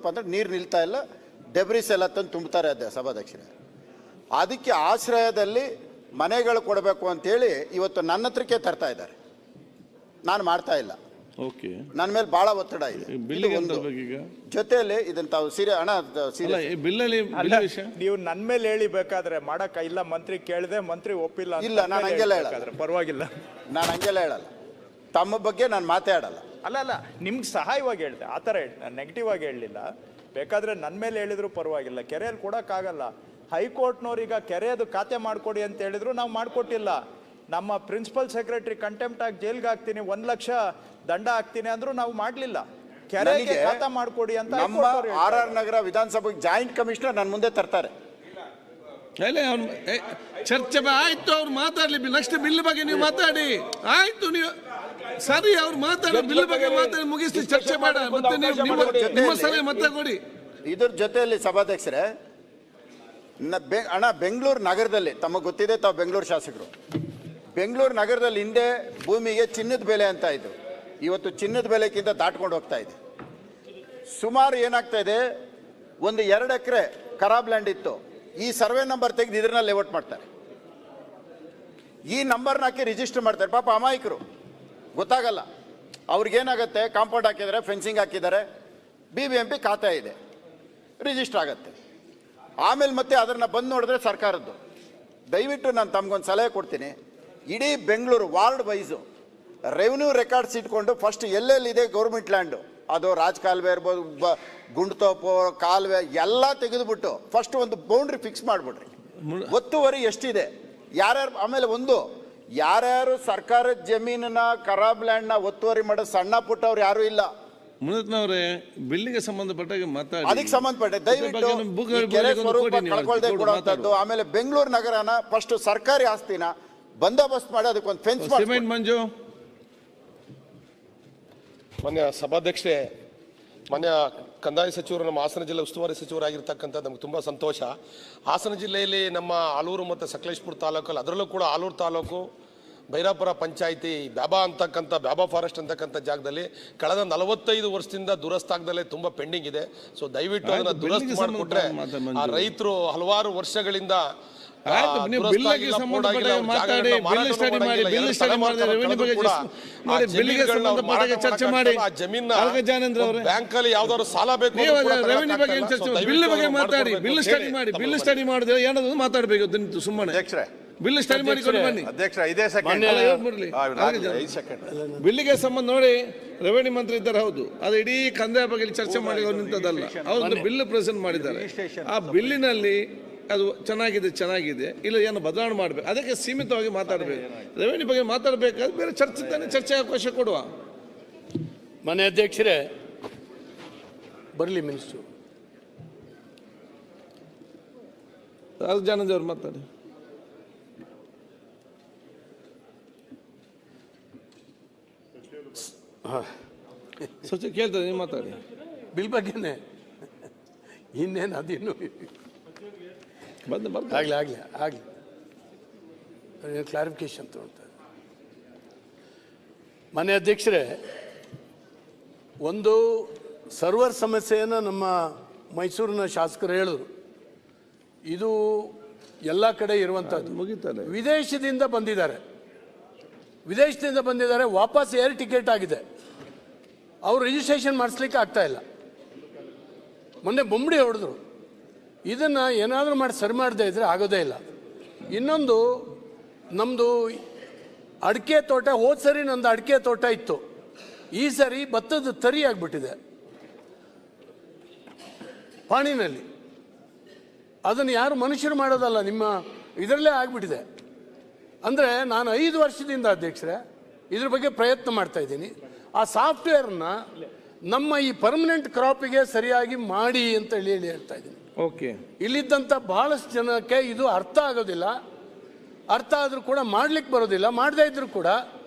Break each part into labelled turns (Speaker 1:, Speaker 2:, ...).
Speaker 1: ನೋಡಪ್ಪ ಅಂದರೆ ನೀರು ನಿಲ್ತಾ ಇಲ್ಲ, ಡೆಬ್ರಿಸ್ ಎಲ್ಲ ತಂದು ತುಂಬ್ತಾರೆ ಅದೇ ಸಭಾಧ್ಯಕ್ಷರೇ. ಅದಕ್ಕೆ ಆಶ್ರಯದಲ್ಲಿ ಮನೆಗಳು ಕೊಡಬೇಕು ಅಂತೇಳಿ ಇವತ್ತು ನನ್ನ ಹತ್ರಕ್ಕೆ ತರ್ತಾ ಇದ್ದಾರೆ. ನಾನು ಮಾಡ್ತಾ ಇಲ್ಲ.
Speaker 2: ಓಕೆ,
Speaker 1: ನನ್ನ ಮೇಲೆ ಭಾಳ ಒತ್ತಡ ಇದೆ. ಜೊತೆಯಲ್ಲಿ ಇದನ್ನ ತಾವು
Speaker 3: ನೀವು ನನ್ನ ಮೇಲೆ ಹೇಳಿ ಬೇಕಾದ್ರೆ ಮಾಡಕ್ಕ ಇಲ್ಲ. ಮಂತ್ರಿ ಕೇಳಿದೆ, ಮಂತ್ರಿ ಒಪ್ಪಿಲ್ಲ.
Speaker 1: ಇಲ್ಲ, ನಾನು ಹಂಗೆಲ್ಲ ಹೇಳಲ್ಲ.
Speaker 3: ಪರವಾಗಿಲ್ಲ,
Speaker 1: ನಾನು ಹಂಗೆಲ್ಲ ಹೇಳಲ್ಲ. ತಮ್ಮ ಬಗ್ಗೆ ನಾನು ಮಾತಾಡಲ್ಲ.
Speaker 3: ಅಲ್ಲ ನಿಮ್ಗೆ ಸಹಾಯವಾಗಿ ಹೇಳ್ದೆ, ಆ ಥರ ಹೇಳಿ, ನಾನು ನೆಗೆಟಿವ್ ಆಗಿ ಹೇಳಲಿಲ್ಲ. ಬೇಕಾದ್ರೆ ನನ್ನ ಮೇಲೆ ಹೇಳಿದ್ರು ಪರವಾಗಿಲ್ಲ. ಕೆರೆಯಲ್ಲಿ ಕೊಡೋಕ್ಕಾಗಲ್ಲ. ಹೈಕೋರ್ಟ್ನವ್ರೀಗ ಕೆರೆಯದು ಖಾತೆ ಮಾಡಿಕೊಡಿ ಅಂತ ಹೇಳಿದ್ರು, ನಾವು ಮಾಡಿಕೊಟ್ಟಿಲ್ಲ. ನಮ್ಮ ಪ್ರಿನ್ಸಿಪಲ್ ಸೆಕ್ರೆಟರಿ ಕಂಟೆಂಪ್ಟ್ ಆಗಿ ಜೈಲ್ಗೆ ಹಾಕ್ತೀನಿ, 1 ಲಕ್ಷ ದಂಡ ಹಾಕ್ತೀನಿ ಅಂದ್ರು ನಾವು ಮಾಡಲಿಲ್ಲ. ಕೆರೆಗೆ ಖಾತೆ ಮಾಡಿಕೊಡಿ ಅಂತ
Speaker 1: ನಮ್ಮ RR ನಗರ ವಿಧಾನಸಭೆಗೆ ಜಾಯಿಂಟ್ ಕಮಿಷನರ್ ನನ್ನ ಮುಂದೆ ತರ್ತಾರೆ.
Speaker 2: ಚರ್ಚೆ ಆಯ್ತು, ಅವ್ರು ಮಾತಾಡ್ಲಿ. ನೆಕ್ಸ್ಟ್ ಬಿಲ್ ಬಗ್ಗೆ ನೀವು ಮಾತಾಡಿ. ಆಯ್ತು, ನೀವು ಸರಿ, ಅವ್ರು ಮಾತಾಡಿ, ಬಿಲ್ ಬಗ್ಗೆ ಮಾತಾಡಿ, ಮುಗಿಸಿ ಚರ್ಚೆ ಮಾಡ. ಮತ್ತೆ ನಿಮ್ಮ ಸಲಹೆ ಮತ್ತೆ ಕೊಡಿ.
Speaker 1: ಇದ್ರ ಜೊತೆಯಲ್ಲಿ ಸಭಾಧ್ಯಕ್ಷರೇ, ಬೆಂಗಳೂರು ನಗರದಲ್ಲಿ ತಮಗೆ ಗೊತ್ತಿದೆ, ತಾವು ಬೆಂಗಳೂರು ಶಾಸಕರು. ಬೆಂಗಳೂರು ನಗರದಲ್ಲಿ ಹಿಂದೆ ಭೂಮಿಗೆ ಚಿನ್ನದ ಬೆಲೆ ಅಂತ ಇದ್ರು. ಇವತ್ತು ಚಿನ್ನದ ಬೆಲೆಗಿಂತ ದಾಟ್ಕೊಂಡು ಹೋಗ್ತಾ ಇದೆ. ಸುಮಾರು ಏನಾಗ್ತಾ ಇದೆ, ಒಂದು 2 ಎಕರೆ ಖರಾಬ್ ಲ್ಯಾಂಡ್ ಇತ್ತು. ಈ ಸರ್ವೆ ನಂಬರ್ ತೆಗೆದು ಇದನ್ನ ಲೇಔಟ್ ಮಾಡ್ತಾರೆ. ಈ ನಂಬರ್ನ ಹಾಕಿ ರಿಜಿಸ್ಟರ್ ಮಾಡ್ತಾರೆ. ಪಾಪ ಅಮಾಯಕರು, ಗೊತ್ತಾಗಲ್ಲ ಅವ್ರಿಗೇನಾಗತ್ತೆ. ಕಾಂಪೌಂಡ್ ಹಾಕಿದ್ದಾರೆ, ಫೆನ್ಸಿಂಗ್ ಹಾಕಿದ್ದಾರೆ, BBMP ಖಾತೆ ಇದೆ, ರಿಜಿಸ್ಟರ್ ಆಗತ್ತೆ. ಆಮೇಲೆ ಮತ್ತೆ ಅದನ್ನು ಬಂದು ನೋಡಿದ್ರೆ ಸರ್ಕಾರದ್ದು. ದಯವಿಟ್ಟು ನಾನು ತಮಗೊಂದು ಸಲಹೆ ಕೊಡ್ತೀನಿ. ಇಡೀ Bengaluru ward wise revenue records ಇಟ್ಕೊಂಡು ಫಸ್ಟ್ ಎಲ್ಲೆಲ್ಲಿದೆ ಗೌರ್ಮೆಂಟ್ ಲ್ಯಾಂಡು, ಅದು ರಾಜಕಾಲುವೆ ಇರ್ಬೋದು, ಗುಂಡ್ತೋಪು, ಕಾಲುವೆ ಎಲ್ಲ ತೆಗೆದುಬಿಟ್ಟು ಫಸ್ಟ್ ಒಂದು ಬೌಂಡ್ರಿ ಫಿಕ್ಸ್ ಮಾಡಿಬಿಡ್ರಿ. ಒತ್ತುವರಿ ಎಷ್ಟಿದೆ, ಯಾರ್ಯಾರು. ಆಮೇಲೆ ಯಾರ್ಯಾರು ಸರ್ಕಾರದ ಜಮೀನನ್ನ ಖರಾಬ್ ಲ್ಯಾಂಡ್ನ ಒತ್ತುವರಿ ಮಾಡೋ ಸಣ್ಣ ಪುಟ್ಟವ್ರು ಯಾರು ಇಲ್ಲ.
Speaker 2: ಮುನಿರತ್ನವರೇ, ಬಿಲ್ಲಿಗೆ ಸಂಬಂಧಪಟ್ಟಾಗ ಮಾತಾಡಿ.
Speaker 1: ಅದಕ್ಕೆ ಸಂಬಂಧಪಟ್ಟ ದಯವಿಟ್ಟು ಕೆರೆ ಸ್ವರೂಪ ಕಳ್ಕೊಳ್ದೆ ಕೊಡುವಂಥದ್ದು. ಆಮೇಲೆ ಬೆಂಗಳೂರು ನಗರನ ಫಸ್ಟ್ ಸರ್ಕಾರಿ ಆಸ್ತಿನ ಬಂದೋಬಸ್ತ್ ಮಾಡಿ ಅದಕ್ಕೊಂದು ಫೆನ್ಸ್ ಮಾಡಿ.
Speaker 2: ಮಂಜು,
Speaker 4: ಮಾನ್ಯ ಸಭಾಧ್ಯಕ್ಷರೇ, ಮಾನ್ಯ ಕಂದಾಯ ಸಚಿವರು, ನಮ್ಮ ಹಾಸನ ಜಿಲ್ಲೆ ಉಸ್ತುವಾರಿ ಸಚಿವರಾಗಿರ್ತಕ್ಕಂಥ ನಮ್ಗೆ ತುಂಬ ಸಂತೋಷ. ಹಾಸನ ಜಿಲ್ಲೆಯಲ್ಲಿ ನಮ್ಮ ಆಲೂರು ಮತ್ತು ಸಕಲೇಶ್ಪುರ ತಾಲೂಕಲ್ಲಿ, ಅದರಲ್ಲೂ ಕೂಡ ಆಲೂರು ತಾಲೂಕು ಬೈರಾಪುರ ಪಂಚಾಯಿತಿ ಬ್ಯಾಬಾ ಅಂತಕ್ಕಂಥ ಬ್ಯಾಬಾ ಫಾರೆಸ್ಟ್ ಅಂತಕ್ಕಂಥ ಜಾಗದಲ್ಲಿ ಕಳೆದ 45 ವರ್ಷದಿಂದ ದುರಸ್ತಾಗದಲ್ಲೇ ತುಂಬ ಪೆಂಡಿಂಗ್ ಇದೆ. ಸೊ ದಯವಿಟ್ಟು ಅದನ್ನು ದುರಸ್ತಿ ಮಾಡಿಕೊಟ್ರೆ ಆ ರೈತರು ಹಲವಾರು ವರ್ಷಗಳಿಂದ ಬ್ಯಾಂಕಲ್ಲಿ ಯಾವ್ದಾದ್ರು ಸಾಲ ಬೇಕು,
Speaker 2: ಬಿಲ್ ಬಗ್ಗೆ ಮಾತಾಡಿ. ಬಿಲ್ ಸ್ಟಡಿ ಮಾಡಿ, ಬಿಲ್ ಸ್ಟಡಿ ಮಾಡಿದ್ರೆ ಏನಾದ್ರು ಮಾತಾಡ್ಬೇಕು. ಸುಮ್ಮನೆ ಬಿಲ್ ಸ್ಟಡಿ ಮಾಡಿಕೊಂಡು ಬನ್ನಿ. ಬಿಲ್ಲಿಗೆ ಸಂಬಂಧ ನೋಡಿ, ರೆವೆನ್ಯೂ ಮಂತ್ರಿ ಇದ್ದಾರೆ, ಹೌದು. ಅದು ಇಡೀ ಕಂದಾಯ ಬಗ್ಗೆ ಚರ್ಚೆ ಮಾಡಿ ನಿಂತದಲ್ಲ, ಅವ್ರದ್ದು ಬಿಲ್ ಪ್ರೆಸೆಂಟ್ ಮಾಡಿದ್ದಾರೆ. ಆ ಬಿಲ್ಲಿನಲ್ಲಿ ಅದು ಚೆನ್ನಾಗಿದೆ ಇಲ್ಲ ಏನು ಬದಲಾವಣೆ ಮಾಡಬೇಕು, ಅದಕ್ಕೆ ಸೀಮಿತವಾಗಿ ಮಾತಾಡಬೇಕು. ರೆವೆನ್ಯೂ ಬಗ್ಗೆ ಮಾತಾಡಬೇಕಾದ್ರೆ ಬೇರೆ ಚರ್ಚೆ ಅವಕಾಶ ಕೊಡುವ.
Speaker 5: ಮಾನ್ಯ ಅಧ್ಯಕ್ಷರೇ, ಬರಲಿ ಮಿನಿಸ್ಟ್ರು.
Speaker 2: ಜಾನಂದ್ ಅವ್ರು ಮಾತಾಡಿ. ಸ್ವಚ್ಛ ಕೇಳ್ತದೆ, ನೀವು ಮಾತಾಡಿ.
Speaker 5: ಬಿಲ್ ಬಗ್ಗೆನೇ ಇನ್ನೇನು ಅದಿನ್ನು ಆಗಲಿ ಕ್ಲಾರಿಫಿಕೇಶನ್ ತಗೊಳ್ತಾರೆ. ಮಾನ್ಯ ಅಧ್ಯಕ್ಷರೇ, ಒಂದು ಸರ್ವರ್ ಸಮಸ್ಯೆಯನ್ನು ನಮ್ಮ ಮೈಸೂರಿನ ಶಾಸಕರು ಹೇಳಿದ್ರು. ಇದು ಎಲ್ಲ ಕಡೆ ಇರುವಂಥದ್ದು.
Speaker 2: ಮುಗಿತಾರೆ.
Speaker 5: ವಿದೇಶದಿಂದ ಬಂದಿದ್ದಾರೆ, ವಾಪಸ್ ಏರ್ ಟಿಕೆಟ್ ಆಗಿದೆ. ಅವರು ರಿಜಿಸ್ಟ್ರೇಷನ್ ಮಾಡಿಸ್ಲಿಕ್ಕೆ ಆಗ್ತಾ ಇಲ್ಲ. ಮೊನ್ನೆ ಬೊಂಬಡಿ ಹೊಡೆದ್ರು. ಇದನ್ನು ಏನಾದರೂ ಮಾಡಿ ಸರಿ ಮಾಡದೇ ಇದ್ದರೆ ಆಗೋದೇ ಇಲ್ಲ. ಇನ್ನೊಂದು, ನಮ್ಮದು ಅಡಿಕೆ ತೋಟ, ಹೋದ ಸರಿ ನಂದು ಅಡಿಕೆ ತೋಟ ಇತ್ತು, ಈ ಸರಿ ಭತ್ತದ ತರಿ ಆಗಿಬಿಟ್ಟಿದೆ ಪಾಣಿನಲ್ಲಿ. ಅದನ್ನು ಯಾರು ಮನುಷ್ಯರು ಮಾಡೋದಲ್ಲ, ನಿಮ್ಮ ಇದರಲ್ಲೇ ಆಗಿಬಿಟ್ಟಿದೆ. ಅಂದರೆ ನಾನು 5 ವರ್ಷದಿಂದ ಅಧ್ಯಕ್ಷರೇ ಇದ್ರ ಬಗ್ಗೆ ಪ್ರಯತ್ನ ಮಾಡ್ತಾ ಇದ್ದೀನಿ. ಆ ಸಾಫ್ಟ್ವೇರ್ನ ನಮ್ಮ ಈ ಪರ್ಮನೆಂಟ್ ಕ್ರಾಪಿಗೆ ಸರಿಯಾಗಿ ಮಾಡಿ ಅಂತ ಹೇಳ್ತಾ ಇದ್ದೀನಿ.
Speaker 2: ಓಕೆ,
Speaker 5: ಇಲ್ಲಿದ್ದಂಥ ಬಹಳಷ್ಟು ಜನಕ್ಕೆ ಇದು ಅರ್ಥ ಆಗೋದಿಲ್ಲ. ಅರ್ಥ ಆದರೂ ಕೂಡ ಮಾಡ್ಲಿಕ್ಕೆ ಬರೋದಿಲ್ಲ. ಮಾಡದೇ ಇದ್ರೂ ಕೂಡ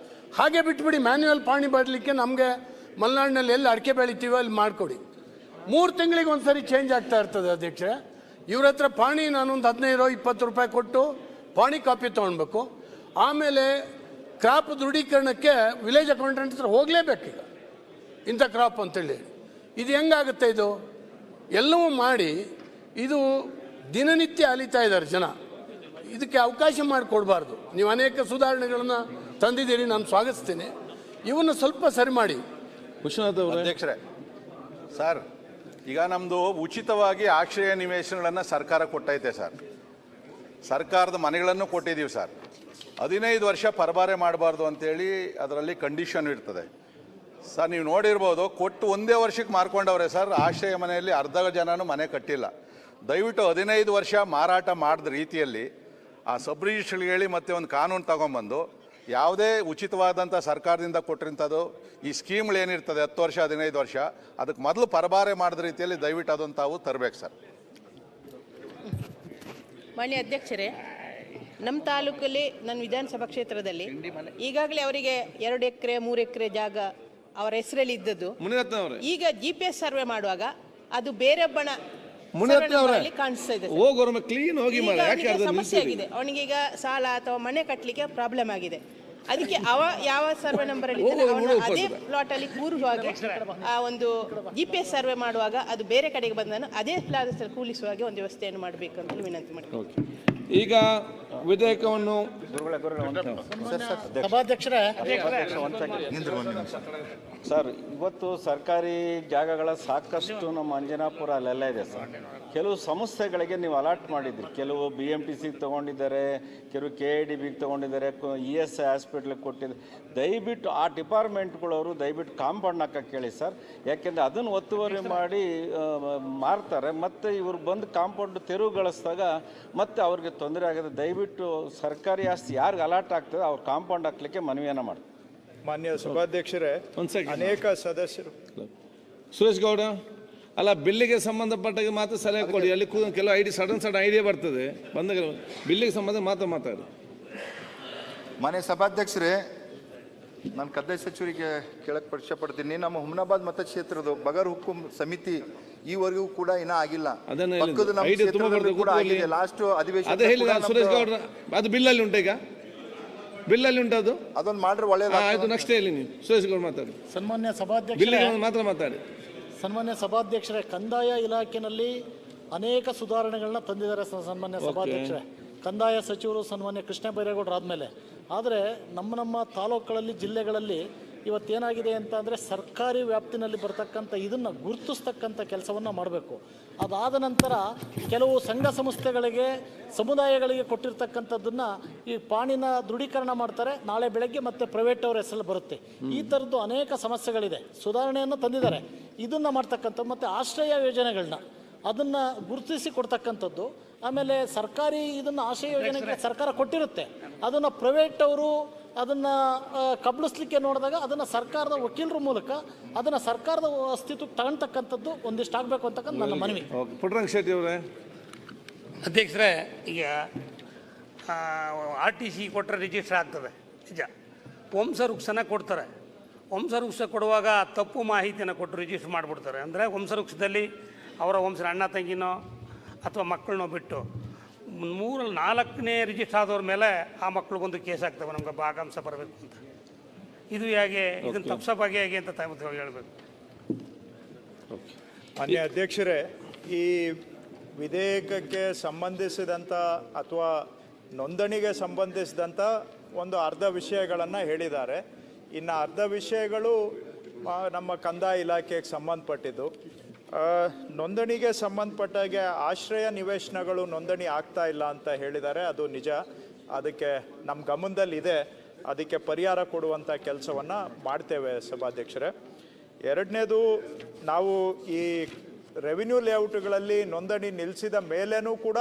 Speaker 5: ಹಾಗೆ ಬಿಟ್ಬಿಡಿ. ಮ್ಯಾನ್ಯುವಲ್ ಪಾಣಿ ಮಾಡಲಿಕ್ಕೆ ನಮಗೆ ಮಲೆನಾಡಿನಲ್ಲಿ ಎಲ್ಲಿ ಅಡಿಕೆ ಬೆಳಿತೀವೋ ಅಲ್ಲಿ ಮಾಡಿಕೊಡಿ. 3 ತಿಂಗಳಿಗೆ ಒಂದು ಸರಿ ಚೇಂಜ್ ಆಗ್ತಾ ಇರ್ತದೆ ಅಧ್ಯಕ್ಷರೇ. ಇವ್ರ ಹತ್ರ ಪಾಣಿ ನಾನೊಂದು 15-20 ರೂಪಾಯಿ ಕೊಟ್ಟು ಪಾಣಿ ಕಾಪಿ ತೊಗೊಳ್ಬೇಕು. ಆಮೇಲೆ ಕ್ರಾಪ್ ದೃಢೀಕರಣಕ್ಕೆ ವಿಲೇಜ್ ಅಕೌಂಟೆಂಟ್ ಹತ್ರ ಹೋಗಲೇಬೇಕೀಗ, ಇಂಥ ಕ್ರಾಪ್ ಅಂತೇಳಿ. ಇದು ಹೆಂಗಾಗುತ್ತೆ? ಇದು ಎಲ್ಲವೂ ಮಾಡಿ ಇದು ದಿನನಿತ್ಯ ಅಲಿತಾ ಇದ್ದಾರೆ ಜನ. ಇದಕ್ಕೆ ಅವಕಾಶ ಮಾಡಿಕೊಡ್ಬಾರ್ದು. ನೀವು ಅನೇಕ ಸುಧಾರಣೆಗಳನ್ನು ತಂದಿದ್ದೀರಿ, ನಾನು ಸ್ವಾಗತಿಸ್ತೇನೆ. ಇವನ್ನು ಸ್ವಲ್ಪ ಸರಿ ಮಾಡಿ.
Speaker 2: ವಿಶ್ವನಾಥ್ ಅವರೇ.
Speaker 6: ಅಧ್ಯಕ್ಷರೇ, ಸರ್, ಈಗ ನಮ್ಮದು ಉಚಿತವಾಗಿ ಆಶ್ರಯ ನಿವೇಶನಗಳನ್ನು ಸರ್ಕಾರ ಕೊಟ್ಟೈತೆ ಸರ್. ಸರ್ಕಾರದ ಮನೆಗಳನ್ನು ಕೊಟ್ಟಿದ್ದೀವಿ ಸರ್. 15 ವರ್ಷ ಪರಬಾರೆ ಮಾಡಬಾರ್ದು ಅಂತೇಳಿ ಅದರಲ್ಲಿ ಕಂಡೀಷನ್ ಇರ್ತದೆ ಸರ್. ನೀವು ನೋಡಿರ್ಬೋದು, ಕೊಟ್ಟು ಒಂದೇ ವರ್ಷಕ್ಕೆ ಮಾರ್ಕೊಂಡವ್ರೆ ಸರ್. ಆಶ್ರಯ ಮನೆಯಲ್ಲಿ ಅರ್ಧ ಜನನೂ ಮನೆ ಕಟ್ಟಿಲ್ಲ. ದಯವಿಟ್ಟು 15 ವರ್ಷ ಮಾರಾಟ ಮಾಡಿದ ರೀತಿಯಲ್ಲಿ ಆ ಸಬ್ ರಿಜಿಸ್ಟ್ರಿಗೆ ಹೇಳಿ ಮತ್ತೆ ಒಂದು ಕಾನೂನು ತಗೊಂಬಂದು ಯಾವುದೇ ಉಚಿತವಾದಂಥ ಸರ್ಕಾರದಿಂದ ಕೊಟ್ಟಿರೋಂಥದ್ದು ಈ ಸ್ಕೀಮ್ಗಳು ಏನಿರ್ತದೆ 10 ವರ್ಷ 15 ವರ್ಷ ಅದಕ್ಕೆ ಮೊದಲು ಪರಬಾರೆ ಮಾಡಿದ ರೀತಿಯಲ್ಲಿ ದಯವಿಟ್ಟು ಅದನ್ನು ತಾವು ತರಬೇಕು ಸರ್.
Speaker 7: ಮಾನ್ಯ ಅಧ್ಯಕ್ಷರೇ, ನಮ್ಮ ತಾಲೂಕಲ್ಲಿ ನನ್ನ ವಿಧಾನಸಭಾ ಕ್ಷೇತ್ರದಲ್ಲಿ ಈಗಾಗಲೇ ಅವರಿಗೆ 2 ಎಕರೆ 3 ಎಕರೆ ಜಾಗ ಅವರ ಹೆಸರಲ್ಲಿ ಇದ್ದದ್ದು ಈಗ GPS ಸರ್ವೆ ಮಾಡುವಾಗ ಅದು ಬೇರೆ ಬಣ ಕಾಣಿಸ್ತಾ ಇದೆ.
Speaker 2: ಕ್ಲೀನ್ ಹೋಗಿ
Speaker 7: ಸಮಸ್ಯೆ ಆಗಿದೆ. ಅವನಿಗೆ ಈಗ ಸಾಲ ಅಥವಾ ಮನೆ ಕಟ್ಟಲಿಕ್ಕೆ ಪ್ರಾಬ್ಲಮ್ ಆಗಿದೆ. ಅದಕ್ಕೆ ಯಾವ ಸರ್ವೆ ನಂಬರ್ ಅಲ್ಲಿ ಅದೇ ಪ್ಲಾಟ್ ಅಲ್ಲಿ ಕೂರುವಾಗ ಆ ಒಂದು GPS ಸರ್ವೆ ಮಾಡುವಾಗ ಅದು ಬೇರೆ ಕಡೆಗೆ ಬಂದನು ಅದೇ ಪ್ಲಾಟ್ ಕೂಲಿಸುವ ಹಾಗೆ ಒಂದು ವ್ಯವಸ್ಥೆಯನ್ನು ಮಾಡಬೇಕು ಅಂತ ವಿನಂತಿ ಮಾಡ್ತೀನಿ.
Speaker 2: ಈಗ ವಿಧೇಯಕವನ್ನು
Speaker 8: ಸರ್, ಇವತ್ತು ಸರ್ಕಾರಿ ಜಾಗಗಳ ಸಾಕಷ್ಟು ನಮ್ಮ ಅಂಜನಾಪುರ ಅಲ್ಲೆಲ್ಲ ಇದೆ ಸರ್. ಕೆಲವು ಸಂಸ್ಥೆಗಳಿಗೆ ನೀವು ಅಲಾಟ್ ಮಾಡಿದ್ರಿ. ಕೆಲವು BMTC ತೊಗೊಂಡಿದ್ದಾರೆ, ಕೆಲವು KIDB ತೊಗೊಂಡಿದ್ದಾರೆ, ESI ಹಾಸ್ಪಿಟ್ಲಿಗೆ ಕೊಟ್ಟಿದ್ದಾರೆ. ದಯವಿಟ್ಟು ಆ ಡಿಪಾರ್ಟ್ಮೆಂಟ್ಗಳವರು ದಯವಿಟ್ಟು ಕಾಂಪೌಂಡ್ ಹಾಕಕ್ಕೆ ಕೇಳಿ ಸರ್. ಯಾಕೆಂದರೆ ಅದನ್ನು ಒತ್ತುವರಿ ಮಾಡಿ ಮಾರ್ತಾರೆ. ಮತ್ತು ಇವರು ಬಂದು ಕಾಂಪೌಂಡ್ ತೆರವುಗೊಳಿಸಿದಾಗ ಮತ್ತೆ ಅವ್ರಿಗೆ ತೊಂದರೆ ಆಗುತ್ತೆ. ದಯವಿಟ್ಟು ಸರ್ಕಾರಿ ಆಸ್ತಿ ಯಾರಿಗೆ ಅಲಾಟ್ ಆಗ್ತದೆ ಅವ್ರು ಕಾಂಪೌಂಡ್ ಹಾಕ್ಲಿಕ್ಕೆ ಮನವಿಯನ್ನು ಮಾಡ್ತಾರೆ.
Speaker 3: ಮಾನ್ಯ ಸಭಾಧ್ಯಕ್ಷರೇ, ಅನೇಕ ಸದಸ್ಯರು
Speaker 2: ಸುರೇಶ್ ಗೌಡ ಅಲ್ಲ, ಬಿಲ್ಲಿಗೆ ಸಂಬಂಧಪಟ್ಟಾಗ ಮಾತ್ರ ಸಲಹೆ ಕೊಡಿ. ಅಲ್ಲಿ ಕೆಲವು ಸಡನ್ ಐಡಿಯಾ ಬರ್ತದೆ ಬಂದಾಗ ಬಿಲ್ಲಿಗೆ ಸಂಬಂಧ ಮಾತಾಡಿ.
Speaker 9: ಮಾನ್ಯ ಸಭಾಧ್ಯಕ್ಷರೇ, ನಾನು ಕಂದಾಯ ಸಚಿವರಿಗೆ ಕೇಳಕ್ಕೆ ಪಡ್ತೀನಿ. ನಮ್ಮ ಹುಮ್ನಾಬಾದ್ ಮತಕ್ಷೇತ್ರದ ಬಗರ್ ಹುಕುಂ ಸಮಿತಿ ಈವರೆಗೂ ಕೂಡ ಇನ್ನೂ ಆಗಿಲ್ಲ. ಲಾಸ್ಟ್ ಅಧಿವೇಶನ
Speaker 2: ಸುರೇಶ್ ಗೌಡ ಅದು ಬಿಲ್ಲಲ್ಲಿ ಉಂಟು. ಈಗ ಬಿಲ್ಲಲ್ಲಿ ಉಂಟು,
Speaker 9: ಅದೊಂದು ಮಾಡ್ರೆ ಒಳ್ಳೆಯದು.
Speaker 2: ನೆಕ್ಸ್ಟ್ ಹೇಳಿ ನೀವು ಸುರೇಶ್ ಗೌಡ ಮಾತಾಡಿ.
Speaker 10: ಸನ್ಮಾನ್ಯ ಸಭಾಧ್ಯಕ್ಷರೇ
Speaker 2: ಮಾತ್ರ ಮಾತಾಡಿ.
Speaker 10: ಸನ್ಮಾನ್ಯ ಸಭಾಧ್ಯಕ್ಷರೇ, ಕಂದಾಯ ಇಲಾಖೆಯಲ್ಲಿ ಅನೇಕ ಸುಧಾರಣೆಗಳನ್ನ ತಂದಿದ್ದಾರೆ ಸನ್ಮಾನ್ಯ ಸಭಾಧ್ಯಕ್ಷರೇ. ಕಂದಾಯ ಸಚಿವರು ಸನ್ಮಾನ್ಯ ಕೃಷ್ಣ ಬೈರೇಗೌಡರು ಆದಮೇಲೆ. ಆದರೆ ನಮ್ಮ ತಾಲೂಕುಗಳಲ್ಲಿ ಜಿಲ್ಲೆಗಳಲ್ಲಿ ಇವತ್ತೇನಾಗಿದೆ ಅಂತ ಅಂದರೆ ಸರ್ಕಾರಿ ವ್ಯಾಪ್ತಿನಲ್ಲಿ ಬರ್ತಕ್ಕಂಥ ಇದನ್ನು ಗುರುತಿಸ್ತಕ್ಕಂಥ ಕೆಲಸವನ್ನು ಮಾಡಬೇಕು. ಅದಾದ ನಂತರ ಕೆಲವು ಸಂಘ ಸಂಸ್ಥೆಗಳಿಗೆ ಸಮುದಾಯಗಳಿಗೆ ಕೊಟ್ಟಿರ್ತಕ್ಕಂಥದ್ದನ್ನು ಈ ಪಾಣಿನ ದೃಢೀಕರಣ ಮಾಡ್ತಾರೆ. ನಾಳೆ ಬೆಳಗ್ಗೆ ಮತ್ತೆ ಪ್ರೈವೇಟ್ ಅವ್ರ ಹೆಸರಲ್ಲಿ ಬರುತ್ತೆ. ಈ ಥರದ್ದು ಅನೇಕ ಸಮಸ್ಯೆಗಳಿದೆ. ಸುಧಾರಣೆಯನ್ನು ತಂದಿದ್ದಾರೆ. ಇದನ್ನು ಮಾಡ್ತಕ್ಕಂಥ ಮತ್ತು ಆಶ್ರಯ ಯೋಜನೆಗಳನ್ನ ಅದನ್ನು ಗುರುತಿಸಿ ಕೊಡ್ತಕ್ಕಂಥದ್ದು. ಆಮೇಲೆ ಸರ್ಕಾರಿ ಇದನ್ನು ಆಶ್ರಯ ಯೋಜನೆಗೆ ಸರ್ಕಾರ ಕೊಟ್ಟಿರುತ್ತೆ. ಅದನ್ನು ಪ್ರೈವೇಟ್ ಅವರು ಅದನ್ನು ಕಬಳಿಸ್ಲಿಕ್ಕೆ ನೋಡಿದಾಗ ಅದನ್ನು ಸರ್ಕಾರದ ವಕೀಲರ ಮೂಲಕ ಅದನ್ನು ಸರ್ಕಾರದ ಅಸ್ತಿತ್ವಕ್ಕೆ ತಗೊಳ್ತಕ್ಕಂಥದ್ದು ಒಂದಿಷ್ಟು ಆಗಬೇಕು ಅಂತಕ್ಕಂಥ ನನ್ನ ಮನವಿ.
Speaker 2: ಪುಟ್ಟರಂಗ ಶೆಟ್ಟಿ ಅವರೇ.
Speaker 11: ಅಧ್ಯಕ್ಷರೇ, ಈಗ RTC ಕೊಟ್ಟರೆ ರಿಜಿಸ್ಟರ್ ಆಗ್ತದೆ ನಿಜ. ವಂಶವೃಕ್ಷನ ಕೊಡ್ತಾರೆ. ವಂಶವೃಕ್ಷ ಕೊಡುವಾಗ ತಪ್ಪು ಮಾಹಿತಿಯನ್ನು ಕೊಟ್ಟು ರಿಜಿಸ್ಟರ್ ಮಾಡಿಬಿಡ್ತಾರೆ. ಅಂದರೆ ವಂಶವೃಕ್ಷದಲ್ಲಿ ಅವರ ವಂಶದ ಅಣ್ಣ ತಂಗಿನೋ ಅಥವಾ ಮಕ್ಕಳನ್ನೋ ಬಿಟ್ಟು 3-4ನೇ ರಿಜಿಸ್ಟರ್ ಆದವ್ರ ಮೇಲೆ ಆ ಮಕ್ಳಿಗೊಂದು ಕೇಸ್ ಆಗ್ತವೆ, ನಮ್ಗೆ ಭಾಗಾಂಶ ಬರಬೇಕು ಅಂತ. ಇದು ಹೇಗೆ ಇದನ್ನು ತಪ್ಪಿಸೋಕೆ ಹೇಗೆ ಅಂತ ಹೇಳಬೇಕು.
Speaker 3: ಮಾನ್ಯ ಅಧ್ಯಕ್ಷರೇ, ಈ ವಿಧೇಯಕಕ್ಕೆ ಸಂಬಂಧಿಸಿದಂಥ ಅಥವಾ ನೋಂದಣಿಗೆ ಸಂಬಂಧಿಸಿದಂಥ ಒಂದು ಅರ್ಧ ವಿಷಯಗಳನ್ನು ಹೇಳಿದ್ದಾರೆ. ಇನ್ನು ಅರ್ಧ ವಿಷಯಗಳು ನಮ್ಮ ಕಂದಾಯ ಇಲಾಖೆಗೆ ಸಂಬಂಧಪಟ್ಟಿದ್ದು. ನೋಂದಣಿಗೆ ಸಂಬಂಧಪಟ್ಟಾಗೆ ಆಶ್ರಯ ನಿವೇಶನಗಳು ನೋಂದಣಿ ಆಗ್ತಾ ಇಲ್ಲ ಅಂತ ಹೇಳಿದ್ದಾರೆ. ಅದು ನಿಜ. ಅದಕ್ಕೆ ನಮ್ಮ ಗಮನದಲ್ಲಿದೆ. ಅದಕ್ಕೆ ಪರಿಹಾರ ಕೊಡುವಂಥ ಕೆಲಸವನ್ನು ಮಾಡ್ತೇವೆ ಸಭಾಧ್ಯಕ್ಷರೇ. ಎರಡನೇದು, ನಾವು ಈ ರೆವಿನ್ಯೂ ಲೇಔಟ್ಗಳಲ್ಲಿ ನೋಂದಣಿ ನಿಲ್ಲಿಸಿದ ಮೇಲೇನೂ ಕೂಡ